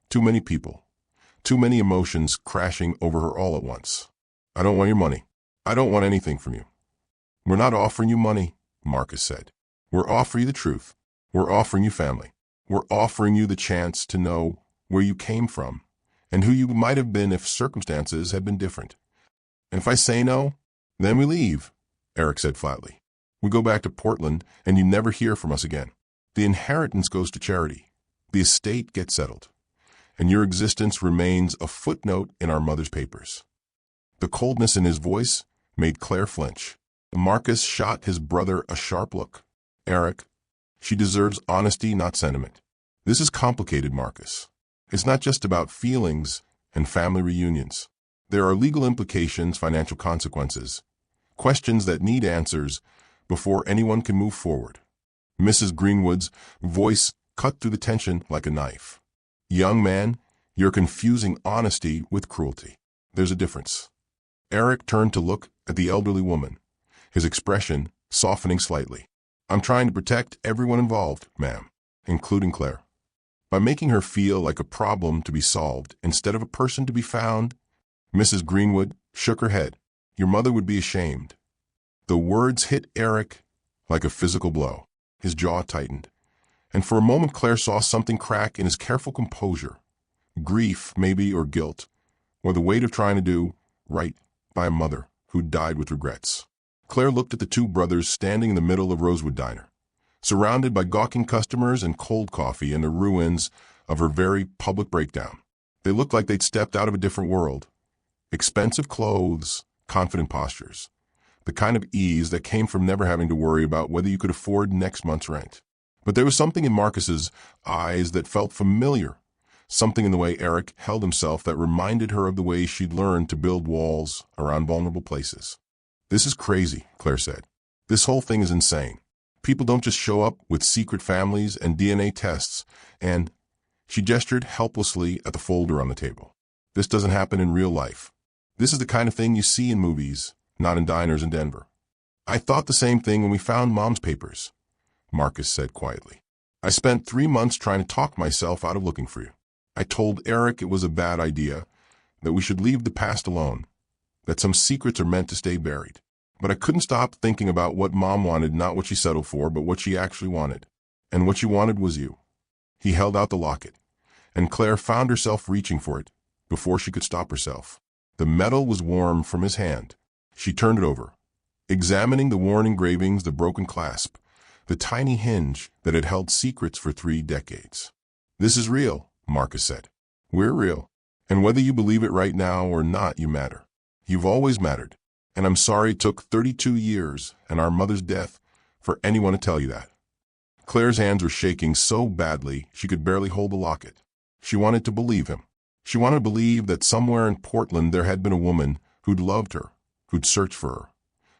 Too many people. Too many emotions crashing over her all at once. I don't want your money. I don't want anything from you. We're not offering you money, Marcus said. We're offering you the truth. We're offering you family. We're offering you the chance to know where you came from and who you might have been if circumstances had been different. And if I say no, then we leave, Eric said flatly. We go back to Portland and you never hear from us again. The inheritance goes to charity. The estate gets settled. And your existence remains a footnote in our mother's papers. The coldness in his voice made Claire flinch. Marcus shot his brother a sharp look. Eric, she deserves honesty, not sentiment. This is complicated, Marcus. It's not just about feelings and family reunions. There are legal implications, financial consequences, questions that need answers before anyone can move forward. Mrs. Greenwood's voice cut through the tension like a knife. Young man, you're confusing honesty with cruelty. There's a difference. Eric turned to look at the elderly woman, his expression softening slightly. I'm trying to protect everyone involved, ma'am, including Claire. By making her feel like a problem to be solved instead of a person to be found, Mrs. Greenwood shook her head. Your mother would be ashamed. The words hit Eric like a physical blow. His jaw tightened. And for a moment Claire saw something crack in his careful composure. Grief, maybe, or guilt, or the weight of trying to do right by a mother who died with regrets. Claire looked at the two brothers standing in the middle of Rosewood Diner, surrounded by gawking customers and cold coffee in the ruins of her very public breakdown. They looked like they'd stepped out of a different world. Expensive clothes, confident postures, the kind of ease that came from never having to worry about whether you could afford next month's rent. But there was something in Marcus's eyes that felt familiar, something in the way Eric held himself that reminded her of the way she'd learned to build walls around vulnerable places. This is crazy, Claire said. This whole thing is insane. People don't just show up with secret families and DNA tests, and she gestured helplessly at the folder on the table. This doesn't happen in real life. This is the kind of thing you see in movies, not in diners in Denver. I thought the same thing when we found Mom's papers, Marcus said quietly. I spent 3 months trying to talk myself out of looking for you. I told Eric it was a bad idea, that we should leave the past alone, that some secrets are meant to stay buried. But I couldn't stop thinking about what Mom wanted, not what she settled for, but what she actually wanted. And what she wanted was you. He held out the locket, and Claire found herself reaching for it before she could stop herself. The metal was warm from his hand. She turned it over, examining the worn engravings, the broken clasp, the tiny hinge that had held secrets for 3 decades. This is real, Marcus said. We're real. And whether you believe it right now or not, you matter. You've always mattered. And I'm sorry it took 32 years and our mother's death for anyone to tell you that. Claire's hands were shaking so badly she could barely hold the locket. She wanted to believe him. She wanted to believe that somewhere in Portland there had been a woman who'd loved her, who'd searched for her,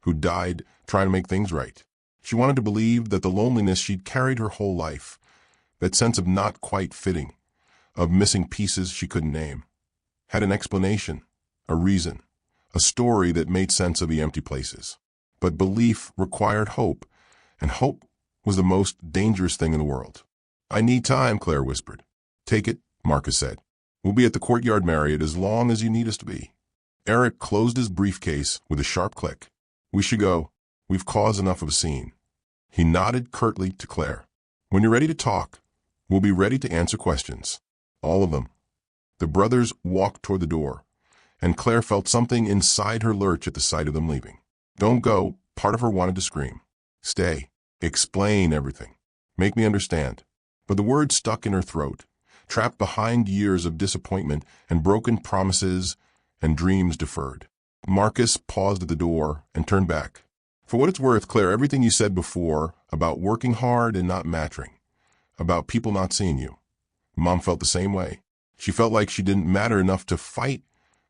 who'd died trying to make things right. She wanted to believe that the loneliness she'd carried her whole life, that sense of not quite fitting, of missing pieces she couldn't name, had an explanation, a reason, a story that made sense of the empty places. But belief required hope, and hope was the most dangerous thing in the world. I need time, Claire whispered. Take it, Marcus said. We'll be at the Courtyard Marriott as long as you need us to be. Eric closed his briefcase with a sharp click. We should go. We've caused enough of a scene. He nodded curtly to Claire. When you're ready to talk, we'll be ready to answer questions. All of them. The brothers walked toward the door, and Claire felt something inside her lurch at the sight of them leaving. Don't go, part of her wanted to scream. Stay. Explain everything. Make me understand. But the words stuck in her throat, trapped behind years of disappointment and broken promises and dreams deferred. Marcus paused at the door and turned back. For what it's worth, Claire, everything you said before about working hard and not mattering, about people not seeing you. Mom felt the same way. She felt like she didn't matter enough to fight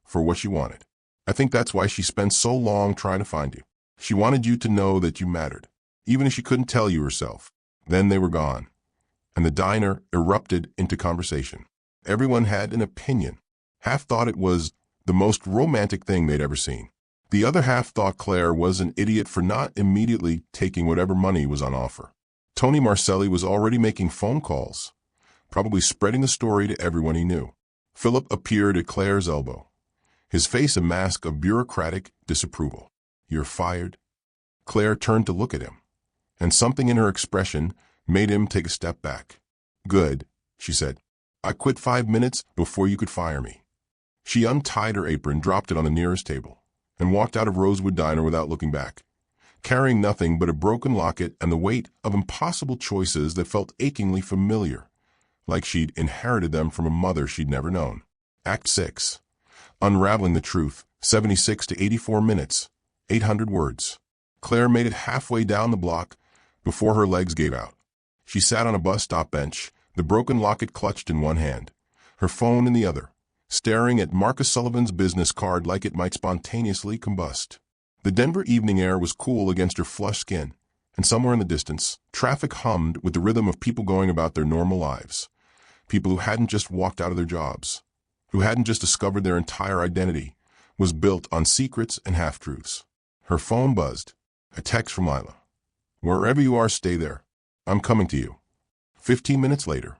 for what she wanted. I think that's why she spent so long trying to find you. She wanted you to know that you mattered, even if she couldn't tell you herself. Then they were gone, and the diner erupted into conversation. Everyone had an opinion. Half thought it was the most romantic thing they'd ever seen. The other half thought Claire was an idiot for not immediately taking whatever money was on offer. Tony Marcelli was already making phone calls, probably spreading the story to everyone he knew. Philip appeared at Claire's elbow, his face a mask of bureaucratic disapproval. "You're fired?" Claire turned to look at him, and something in her expression made him take a step back. "Good," she said. "I quit 5 minutes before you could fire me." She untied her apron, dropped it on the nearest table, and walked out of Rosewood Diner without looking back, carrying nothing but a broken locket and the weight of impossible choices that felt achingly familiar, like she'd inherited them from a mother she'd never known. Act 6. Unraveling the Truth, 76 to 84 minutes, 800 words. Claire made it halfway down the block before her legs gave out. She sat on a bus stop bench, the broken locket clutched in one hand, her phone in the other, staring at Marcus Sullivan's business card like it might spontaneously combust. The Denver evening air was cool against her flushed skin, and somewhere in the distance, traffic hummed with the rhythm of people going about their normal lives. People who hadn't just walked out of their jobs, who hadn't just discovered their entire identity was built on secrets and half-truths. Her phone buzzed. A text from Lila. "Wherever you are, stay there. I'm coming to you." 15 minutes later,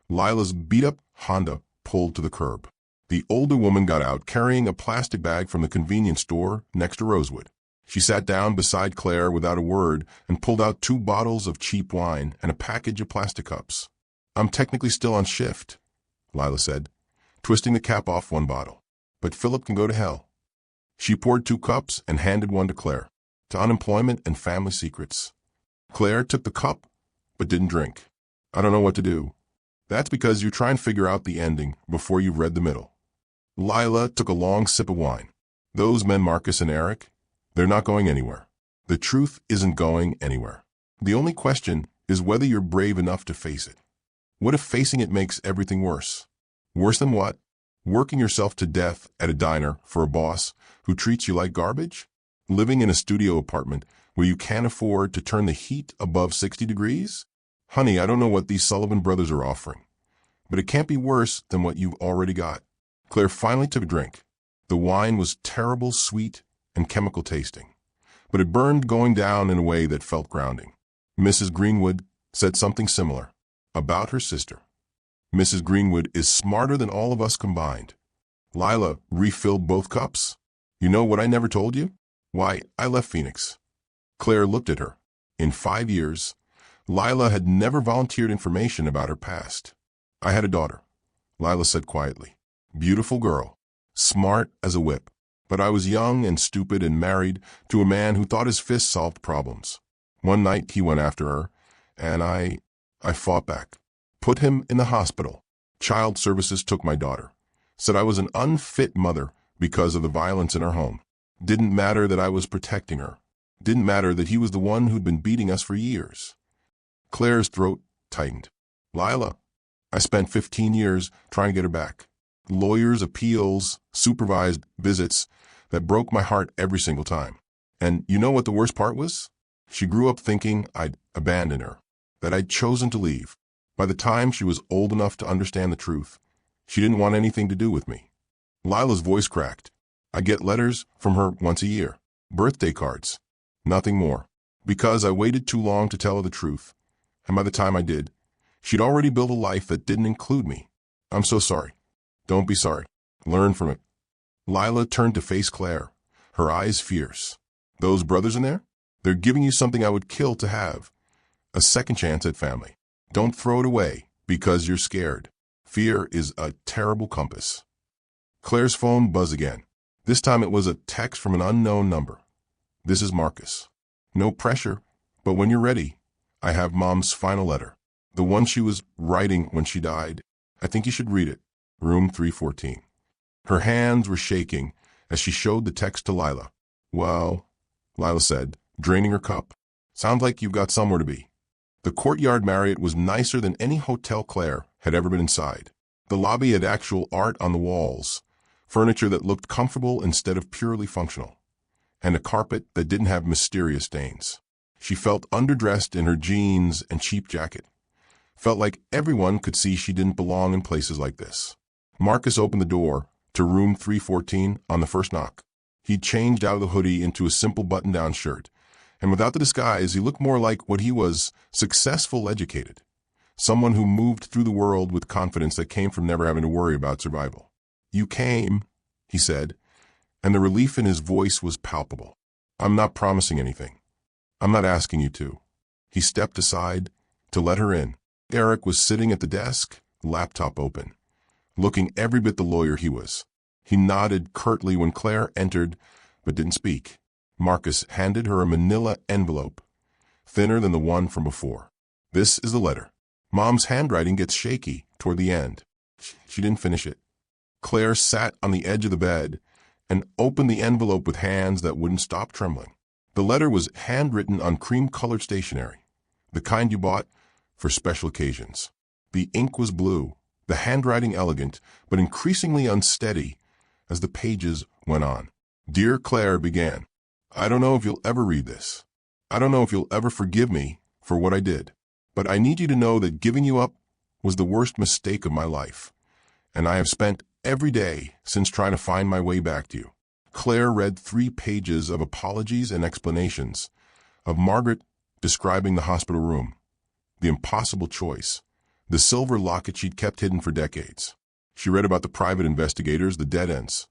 Lila's beat-up Honda pulled to the curb. The older woman got out, carrying a plastic bag from the convenience store next to Rosewood. She sat down beside Claire without a word and pulled out 2 bottles of cheap wine and a package of plastic cups. "I'm technically still on shift," Lila said, twisting the cap off one bottle. "But Philip can go to hell." She poured 2 cups and handed one to Claire. "To unemployment and family secrets." Claire took the cup, but didn't drink. "I don't know what to do." "That's because you try and figure out the ending before you've read the middle." Lila took a long sip of wine. "Those men, Marcus and Eric, they're not going anywhere. The truth isn't going anywhere. The only question is whether you're brave enough to face it. What if facing it makes everything worse? Worse than what? Working yourself to death at a diner for a boss who treats you like garbage? Living in a studio apartment where you can't afford to turn the heat above 60 degrees? Honey, I don't know what these Sullivan brothers are offering, but it can't be worse than what you've already got." Claire finally took a drink. The wine was terrible, sweet, and chemical tasting, but it burned going down in a way that felt grounding. Mrs. Greenwood said something similar about her sister. "Mrs. Greenwood is smarter than all of us combined." Lila refilled both cups. "You know what I never told you? Why, I left Phoenix." Claire looked at her. In 5 years, Lila had never volunteered information about her past. "I had a daughter," Lila said quietly. "Beautiful girl, smart as a whip. But I was young and stupid and married to a man who thought his fists solved problems. One night he went after her, and I fought back. Put him in the hospital. Child Services took my daughter. Said I was an unfit mother because of the violence in our home. Didn't matter that I was protecting her. Didn't matter that he was the one who'd been beating us for years." Claire's throat tightened. "Lila, I spent 15 years trying to get her back. Lawyers, appeals, supervised visits that broke my heart every single time. And you know what the worst part was? She grew up thinking I'd abandoned her, that I'd chosen to leave. By the time she was old enough to understand the truth, she didn't want anything to do with me." Lila's voice cracked. "I get letters from her once a year, birthday cards, nothing more. Because I waited too long to tell her the truth, and by the time I did, she'd already built a life that didn't include me. I'm so sorry." "Don't be sorry. Learn from it." Lila turned to face Claire, her eyes fierce. "Those brothers in there? They're giving you something I would kill to have. A second chance at family. Don't throw it away because you're scared. Fear is a terrible compass." Claire's phone buzzed again. This time it was a text from an unknown number. "This is Marcus. No pressure, but when you're ready, I have Mom's final letter. The one she was writing when she died. I think you should read it. Room 314. Her hands were shaking as she showed the text to Lila. "Well," Lila said, draining her cup. "Sounds like you've got somewhere to be." The Courtyard Marriott was nicer than any hotel Claire had ever been inside. The lobby had actual art on the walls, furniture that looked comfortable instead of purely functional, and a carpet that didn't have mysterious stains. She felt underdressed in her jeans and cheap jacket. Felt like everyone could see she didn't belong in places like this. Marcus opened the door to room 314 on the first knock. He'd changed out of the hoodie into a simple button-down shirt, and without the disguise, he looked more like what he was: successful, educated. Someone who moved through the world with confidence that came from never having to worry about survival. "You came," he said, and the relief in his voice was palpable. "I'm not promising anything. I'm not asking you to." He stepped aside to let her in. Eric was sitting at the desk, laptop open, looking every bit the lawyer he was. He nodded curtly when Claire entered, but didn't speak. Marcus handed her a manila envelope, thinner than the one from before. "This is the letter." Mom's handwriting gets shaky toward the end. She didn't finish it. Claire sat on the edge of the bed and opened the envelope with hands that wouldn't stop trembling. The letter was handwritten on cream-colored stationery, the kind you bought for special occasions. The ink was blue, the handwriting elegant, but increasingly unsteady as the pages went on. "Dear Claire," began, "I don't know if you'll ever read this. I don't know if you'll ever forgive me for what I did. But I need you to know that giving you up was the worst mistake of my life, and I have spent every day since trying to find my way back to you." Claire read 3 pages of apologies and explanations, of Margaret describing the hospital room, the impossible choice, the silver locket she'd kept hidden for decades. She read about the private investigators, the dead ends,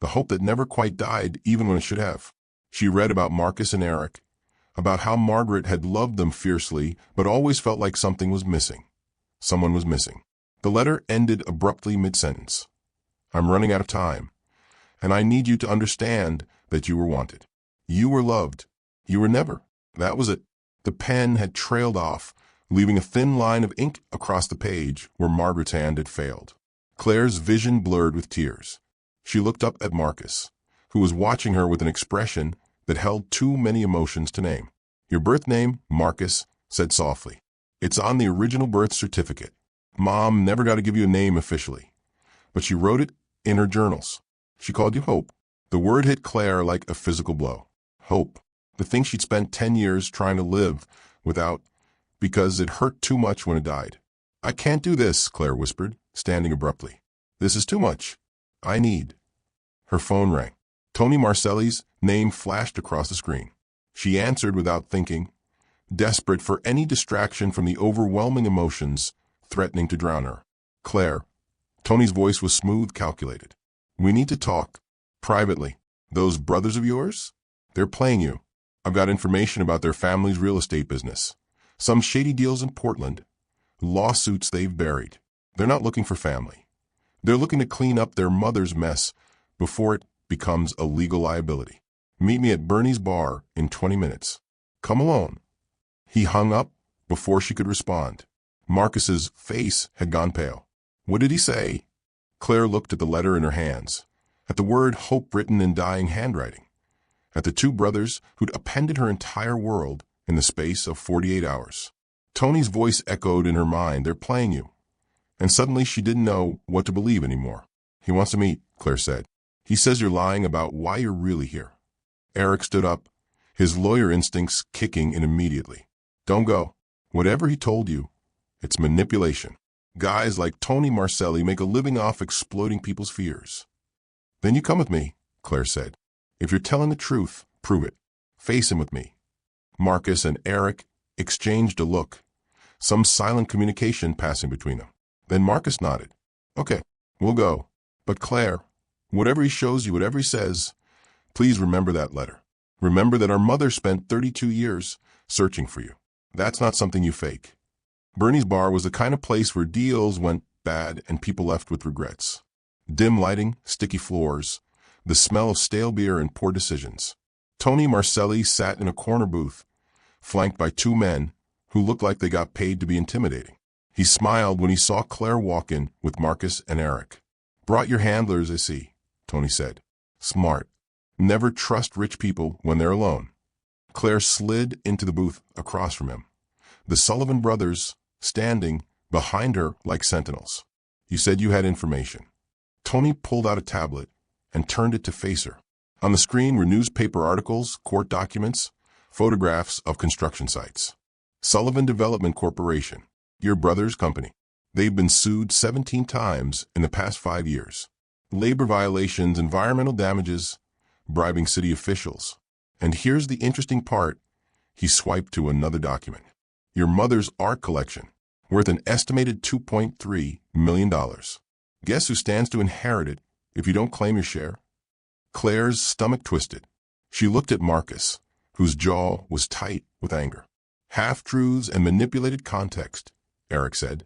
the hope that never quite died even when it should have. She read about Marcus and Eric, about how Margaret had loved them fiercely but always felt like something was missing. Someone was missing. The letter ended abruptly mid-sentence. "I'm running out of time, and I need you to understand that you were wanted. You were loved. You were never." That was it. The pen had trailed off, leaving a thin line of ink across the page where Margaret's hand had failed. Claire's vision blurred with tears. She looked up at Marcus, who was watching her with an expression that held too many emotions to name. "Your birth name," Marcus said softly. "It's on the original birth certificate. Mom never got to give you a name officially, but she wrote it in her journals. She called you Hope." The word hit Claire like a physical blow. Hope. The thing she'd spent 10 years trying to live without because it hurt too much when it died. "I can't do this," Claire whispered, standing abruptly. "This is too much. I need." Her phone rang. Tony Marcelli's name flashed across the screen. She answered without thinking, desperate for any distraction from the overwhelming emotions threatening to drown her. "Claire." Tony's voice was smooth, calculated. "We need to talk. Privately. Those brothers of yours? They're playing you. I've got information about their family's real estate business. Some shady deals in Portland. Lawsuits they've buried. They're not looking for family. They're looking to clean up their mother's mess before it becomes a legal liability. Meet me at Bernie's bar in 20 minutes. Come alone." He hung up before she could respond. Marcus's face had gone pale. "What did he say?" Claire looked at the letter in her hands, at the word hope written in dying handwriting, at the 2 brothers who'd upended her entire world in the space of 48 hours. Tony's voice echoed in her mind, "They're playing you." And suddenly she didn't know what to believe anymore. "He wants to meet," Claire said. "He says you're lying about why you're really here." Eric stood up, his lawyer instincts kicking in immediately. "Don't go. Whatever he told you, it's manipulation. Guys like Tony Marcelli make a living off exploiting people's fears." "Then you come with me," Claire said. "If you're telling the truth, prove it. Face him with me." Marcus and Eric exchanged a look, some silent communication passing between them. Then Marcus nodded. "Okay, we'll go. But Claire, whatever he shows you, whatever he says, please remember that letter. Remember that our mother spent 32 years searching for you. That's not something you fake." Bernie's bar was the kind of place where deals went bad and people left with regrets. Dim lighting, sticky floors, the smell of stale beer and poor decisions. Tony Marcelli sat in a corner booth, flanked by 2 men who looked like they got paid to be intimidating. He smiled when he saw Claire walk in with Marcus and Eric. "Brought your handlers, I see," Tony said. "Smart. Never trust rich people when they're alone." Claire slid into the booth across from him, the Sullivan brothers standing behind her like sentinels. "You said you had information." Tony pulled out a tablet and turned it to face her. On the screen were newspaper articles, court documents, Photographs of construction sites. Sullivan Development Corporation, your brother's company. They've been sued 17 times in the past 5 years. Labor violations, environmental damages, bribing city officials. And here's the interesting part. He swiped to another document. Your mother's art collection, worth an estimated $2.3 million. Guess who stands to inherit it if you don't claim your share? Claire's stomach twisted. She looked at Marcus, whose jaw was tight with anger. Half-truths and manipulated context, Eric said,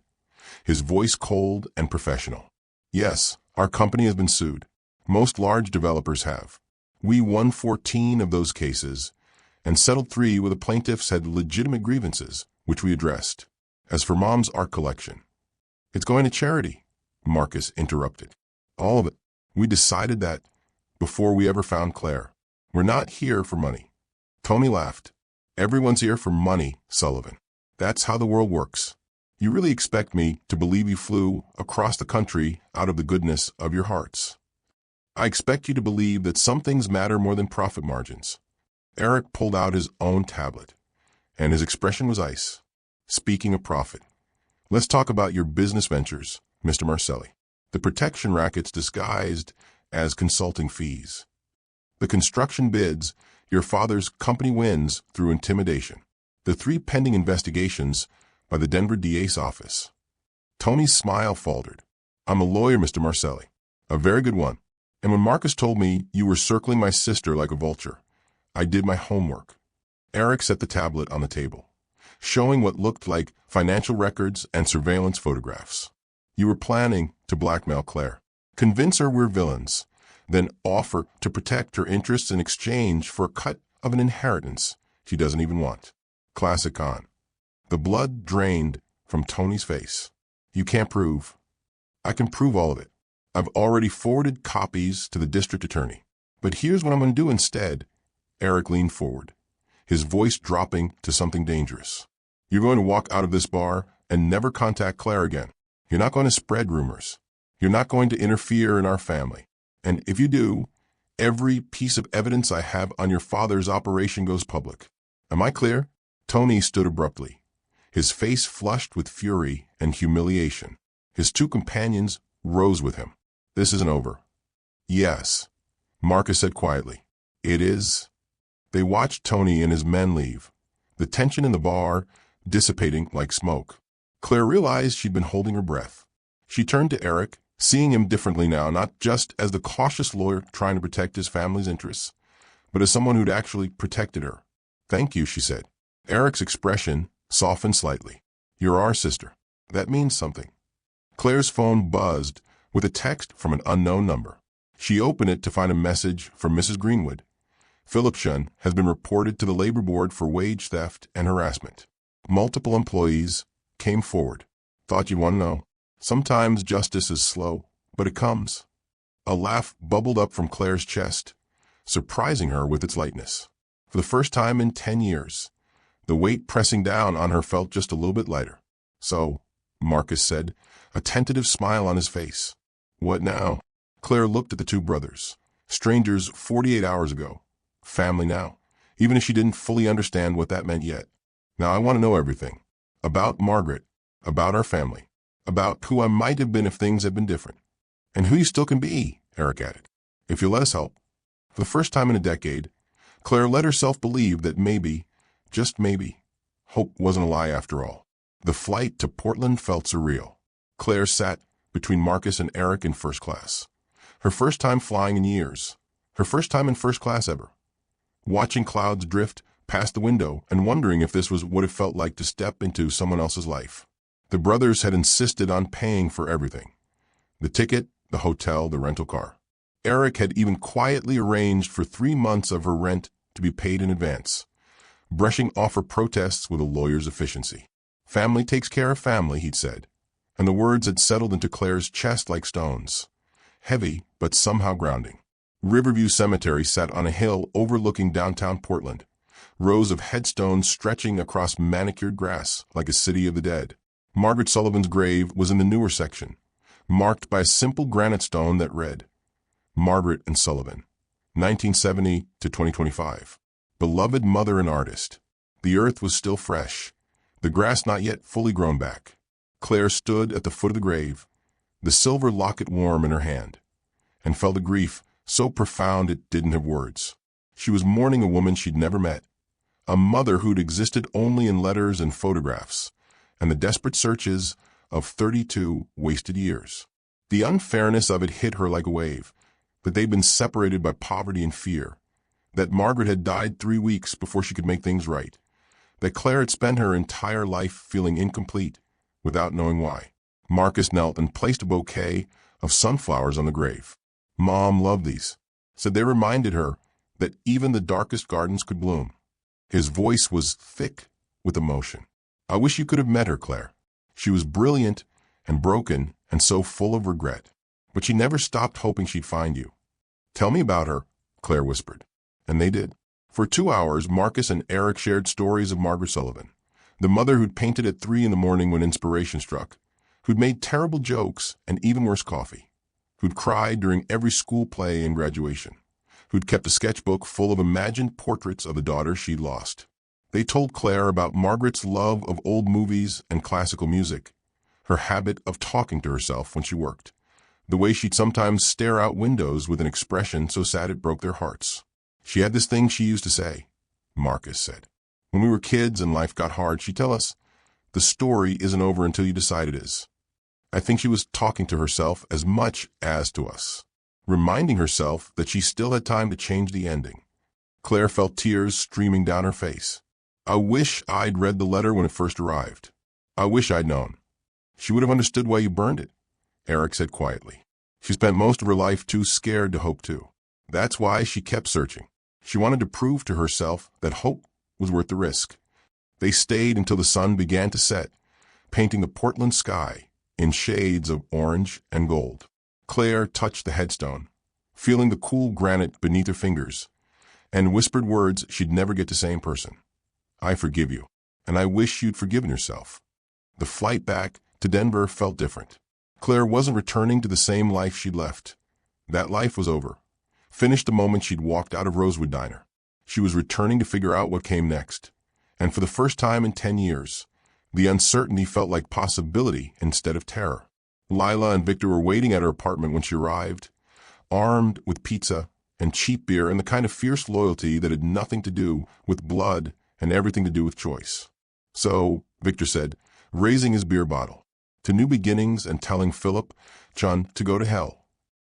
his voice cold and professional. Yes, our company has been sued. Most large developers have. We won 14 of those cases and settled 3 where the plaintiffs had legitimate grievances, which we addressed. As for Mom's art collection, it's going to charity, Marcus interrupted. All of it. We decided that before we ever found Claire. We're not here for money. Tony laughed. Everyone's here for money, Sullivan. That's how the world works. You really expect me to believe you flew across the country out of the goodness of your hearts? I expect you to believe that some things matter more than profit margins. Eric pulled out his own tablet, and his expression was ice. Speaking of profit, let's talk about your business ventures, Mr. Marcelli. The protection rackets disguised as consulting fees. The construction bids your father's company wins through intimidation. The 3 pending investigations by the Denver DA's office. Tony's smile faltered. I'm a lawyer, Mr. Marcelli. A very good one. And when Marcus told me you were circling my sister like a vulture, I did my homework. Eric set the tablet on the table, showing what looked like financial records and surveillance photographs. You were planning to blackmail Claire. Convince her we're villains, then offer to protect her interests in exchange for a cut of an inheritance she doesn't even want. Classic con. The blood drained from Tony's face. You can't prove. I can prove all of it. I've already forwarded copies to the district attorney. But here's what I'm going to do instead. Eric leaned forward, his voice dropping to something dangerous. You're going to walk out of this bar and never contact Claire again. You're not going to spread rumors. You're not going to interfere in our family. And if you do, every piece of evidence I have on your father's operation goes public. Am I clear? Tony stood abruptly, his face flushed with fury and humiliation. His 2 companions rose with him. This isn't over. Yes, Marcus said quietly. It is. They watched Tony and his men leave, the tension in the bar dissipating like smoke. Claire realized she'd been holding her breath. She turned to Eric, seeing him differently now, not just as the cautious lawyer trying to protect his family's interests, but as someone who'd actually protected her. Thank you, she said. Eric's expression softened slightly. You're our sister. That means something. Claire's phone buzzed with a text from an unknown number. She opened it to find a message from Mrs. Greenwood. Philipson has been reported to the labor board for wage theft and harassment. Multiple employees came forward. Thought you'd want to know. Sometimes justice is slow, but it comes. A laugh bubbled up from Claire's chest, surprising her with its lightness. For the first time in 10 years, the weight pressing down on her felt just a little bit lighter. So, Marcus said, a tentative smile on his face. What now? Claire looked at the 2 brothers, strangers 48 hours ago, family now, even if she didn't fully understand what that meant yet. Now I want to know everything. About Margaret, about our family, about who I might have been if things had been different. And who you still can be, Eric added, if you'll let us help. For the first time in a decade, Claire let herself believe that maybe, just maybe, hope wasn't a lie after all. The flight to Portland felt surreal. Claire sat between Marcus and Eric in first class. Her first time flying in years. Her first time in first class ever. Watching clouds drift past the window and wondering if this was what it felt like to step into someone else's life. The brothers had insisted on paying for everything. The ticket, the hotel, the rental car. Eric had even quietly arranged for 3 months of her rent to be paid in advance, brushing off her protests with a lawyer's efficiency. Family takes care of family, he'd said, and the words had settled into Claire's chest like stones, heavy but somehow grounding. Riverview Cemetery sat on a hill overlooking downtown Portland, rows of headstones stretching across manicured grass like a city of the dead. Margaret Sullivan's grave was in the newer section, marked by a simple granite stone that read, Margaret and Sullivan, 1970 to 2025. beloved mother and artist. The earth was still fresh, the grass not yet fully grown back. Claire stood at the foot of the grave, the silver locket warm in her hand, and felt a grief so profound it didn't have words. She was mourning a woman she'd never met, a mother who'd existed only in letters and photographs, and the desperate searches of 32 wasted years. The unfairness of it hit her like a wave, that they'd been separated by poverty and fear, that Margaret had died 3 weeks before she could make things right, that Claire had spent her entire life feeling incomplete, without knowing why. Marcus knelt and placed a bouquet of sunflowers on the grave. Mom loved these, said they reminded her that even the darkest gardens could bloom. His voice was thick with emotion. I wish you could have met her, Claire. She was brilliant and broken and so full of regret, but she never stopped hoping she'd find you. Tell me about her, Claire whispered. And they did. For 2 hours, Marcus and Eric shared stories of Margaret Sullivan, the mother who'd painted at 3 a.m. when inspiration struck, who'd made terrible jokes and even worse coffee, who'd cried during every school play and graduation, who'd kept a sketchbook full of imagined portraits of the daughter she'd lost. They told Claire about Margaret's love of old movies and classical music, her habit of talking to herself when she worked, the way she'd sometimes stare out windows with an expression so sad it broke their hearts. She had this thing she used to say, Marcus said. When we were kids and life got hard, she'd tell us, the story isn't over until you decide it is. I think she was talking to herself as much as to us, reminding herself that she still had time to change the ending. Claire felt tears streaming down her face. I wish I'd read the letter when it first arrived. I wish I'd known. She would have understood why you burned it, Eric said quietly. She spent most of her life too scared to hope to. That's why she kept searching. She wanted to prove to herself that hope was worth the risk. They stayed until the sun began to set, painting the Portland sky in shades of orange and gold. Claire touched the headstone, feeling the cool granite beneath her fingers, and whispered words she'd never get to say in person. I forgive you, and I wish you'd forgiven yourself. The flight back to Denver felt different. Claire wasn't returning to the same life she'd left. That life was over, finished the moment she'd walked out of Rosewood Diner. She was returning to figure out what came next, and for the first time in 10 years, the uncertainty felt like possibility instead of terror. Lila and Victor were waiting at her apartment when she arrived, armed with pizza and cheap beer and the kind of fierce loyalty that had nothing to do with blood and everything to do with choice. So, Victor said, raising his beer bottle, to new beginnings and telling Philip, Chun, to go to hell.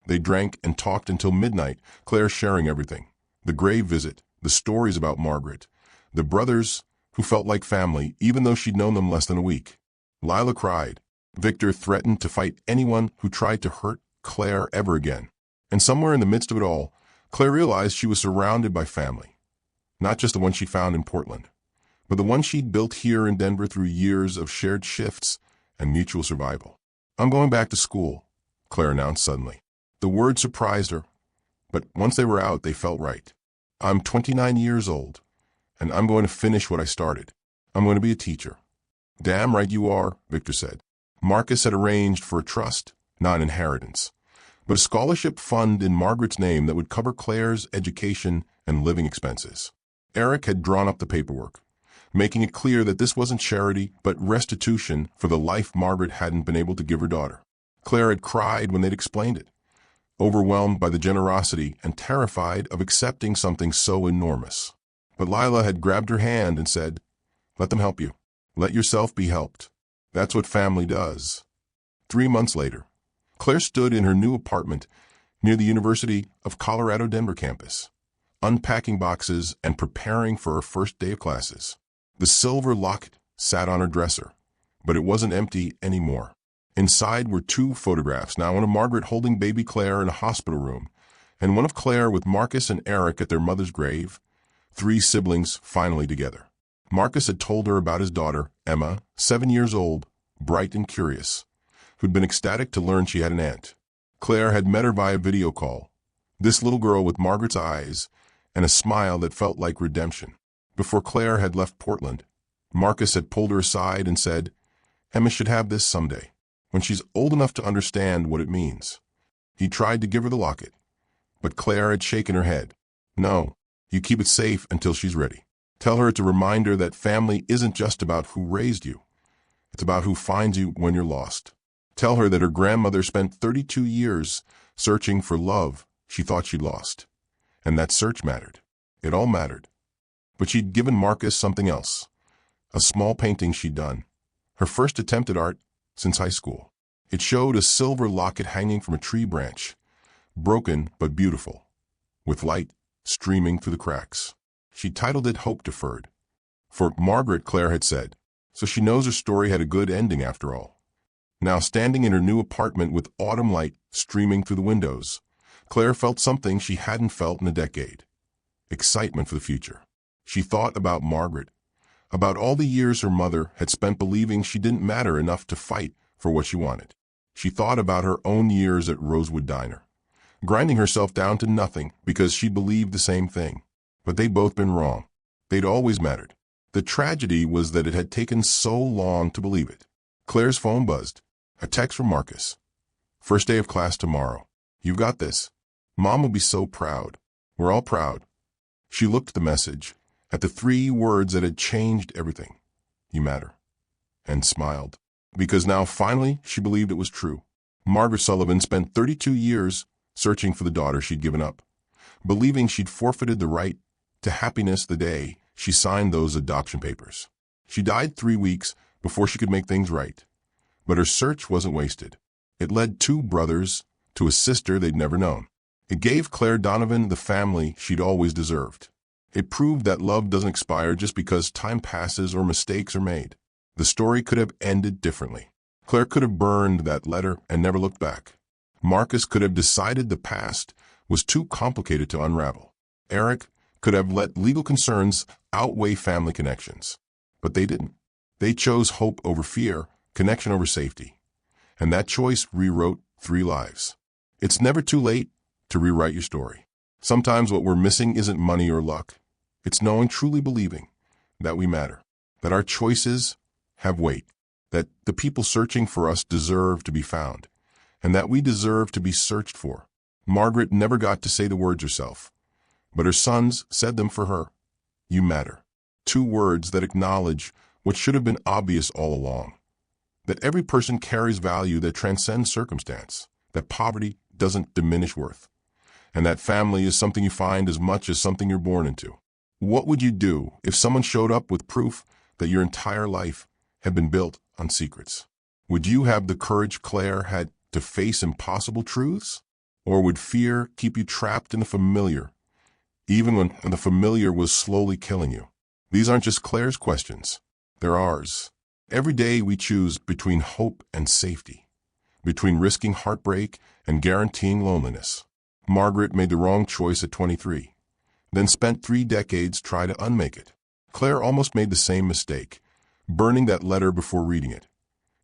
They drank and talked until midnight, Claire sharing everything. The grave visit, the stories about Margaret, the brothers who felt like family even though she'd known them less than a week. Lila cried. Victor threatened to fight anyone who tried to hurt Claire ever again. And somewhere in the midst of it all, Claire realized she was surrounded by family. Not just the one she'd found in Portland, but the one she'd built here in Denver through years of shared shifts and mutual survival. I'm going back to school, Claire announced suddenly. The word surprised her, but once they were out, they felt right. I'm 29 years old, and I'm going to finish what I started. I'm going to be a teacher. Damn right you are, Victor said. Marcus had arranged for a trust, not an inheritance, but a scholarship fund in Margaret's name that would cover Claire's education and living expenses. Eric had drawn up the paperwork, making it clear that this wasn't charity but restitution for the life Margaret hadn't been able to give her daughter. Claire had cried when they'd explained it, overwhelmed by the generosity and terrified of accepting something so enormous. But Lila had grabbed her hand and said, let them help you. Let yourself be helped. That's what family does. 3 months later, Claire stood in her new apartment near the University of Colorado Denver campus, unpacking boxes and preparing for her first day of classes. The silver locket sat on her dresser, but it wasn't empty anymore. Inside were 2 photographs, now one of Margaret holding baby Claire in a hospital room, and one of Claire with Marcus and Eric at their mother's grave, 3 siblings finally together. Marcus had told her about his daughter, Emma, 7 years old, bright and curious, who'd been ecstatic to learn she had an aunt. Claire had met her via video call, this little girl with Margaret's eyes and a smile that felt like redemption. Before Claire had left Portland, Marcus had pulled her aside and said, Emma should have this someday, when she's old enough to understand what it means. He tried to give her the locket, but Claire had shaken her head. No, You keep it safe until she's ready. Tell her it's a reminder that family isn't just about who raised you. It's about who finds you when you're lost. Tell her that her grandmother spent 32 years searching for love she thought she'd lost. And that search mattered. It all mattered. But she'd given Marcus something else. A small painting she'd done. Her first attempt at art since high school. It showed a silver locket hanging from a tree branch. Broken but beautiful. With light streaming through the cracks. She titled it Hope Deferred. For Margaret, Claire had said. So she knows her story had a good ending after all. Now standing in her new apartment with autumn light streaming through the windows, Claire felt something she hadn't felt in a decade. Excitement for the future. She thought about Margaret, about all the years her mother had spent believing she didn't matter enough to fight for what she wanted. She thought about her own years at Rosewood Diner, grinding herself down to nothing because she believed the same thing. But they'd both been wrong. They'd always mattered. The tragedy was that it had taken so long to believe it. Claire's phone buzzed. A text from Marcus. First day of class tomorrow. You've got this. Mom will be so proud. We're all proud. She looked at the message, at the 3 words that had changed everything. You matter. And smiled. Because now finally she believed it was true. Margaret Sullivan spent 32 years searching for the daughter she'd given up, believing she'd forfeited the right to happiness the day she signed those adoption papers. She died 3 weeks before she could make things right. But her search wasn't wasted. It led 2 brothers to a sister they'd never known. It gave Claire Donovan the family she'd always deserved. It proved that love doesn't expire just because time passes or mistakes are made. The story could have ended differently. Claire could have burned that letter and never looked back. Marcus could have decided the past was too complicated to unravel. Eric could have let legal concerns outweigh family connections. But they didn't. They chose hope over fear, connection over safety. And that choice rewrote 3 lives. It's never too late to rewrite your story. Sometimes what we're missing isn't money or luck. It's knowing, truly believing that we matter, that our choices have weight, that the people searching for us deserve to be found, and that we deserve to be searched for. Margaret never got to say the words herself, but her sons said them for her. You matter. 2 words that acknowledge what should have been obvious all along. That every person carries value that transcends circumstance, that poverty doesn't diminish worth, and that family is something you find as much as something you're born into. What would you do if someone showed up with proof that your entire life had been built on secrets? Would you have the courage Claire had to face impossible truths? Or would fear keep you trapped in the familiar, even when the familiar was slowly killing you? These aren't just Claire's questions. They're ours. Every day we choose between hope and safety, between risking heartbreak and guaranteeing loneliness. Margaret made the wrong choice at 23, then spent 3 decades trying to unmake it. Claire almost made the same mistake, burning that letter before reading it,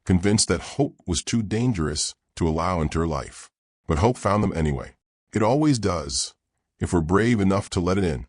convinced that hope was too dangerous to allow into her life. But hope found them anyway. It always does, if we're brave enough to let it in.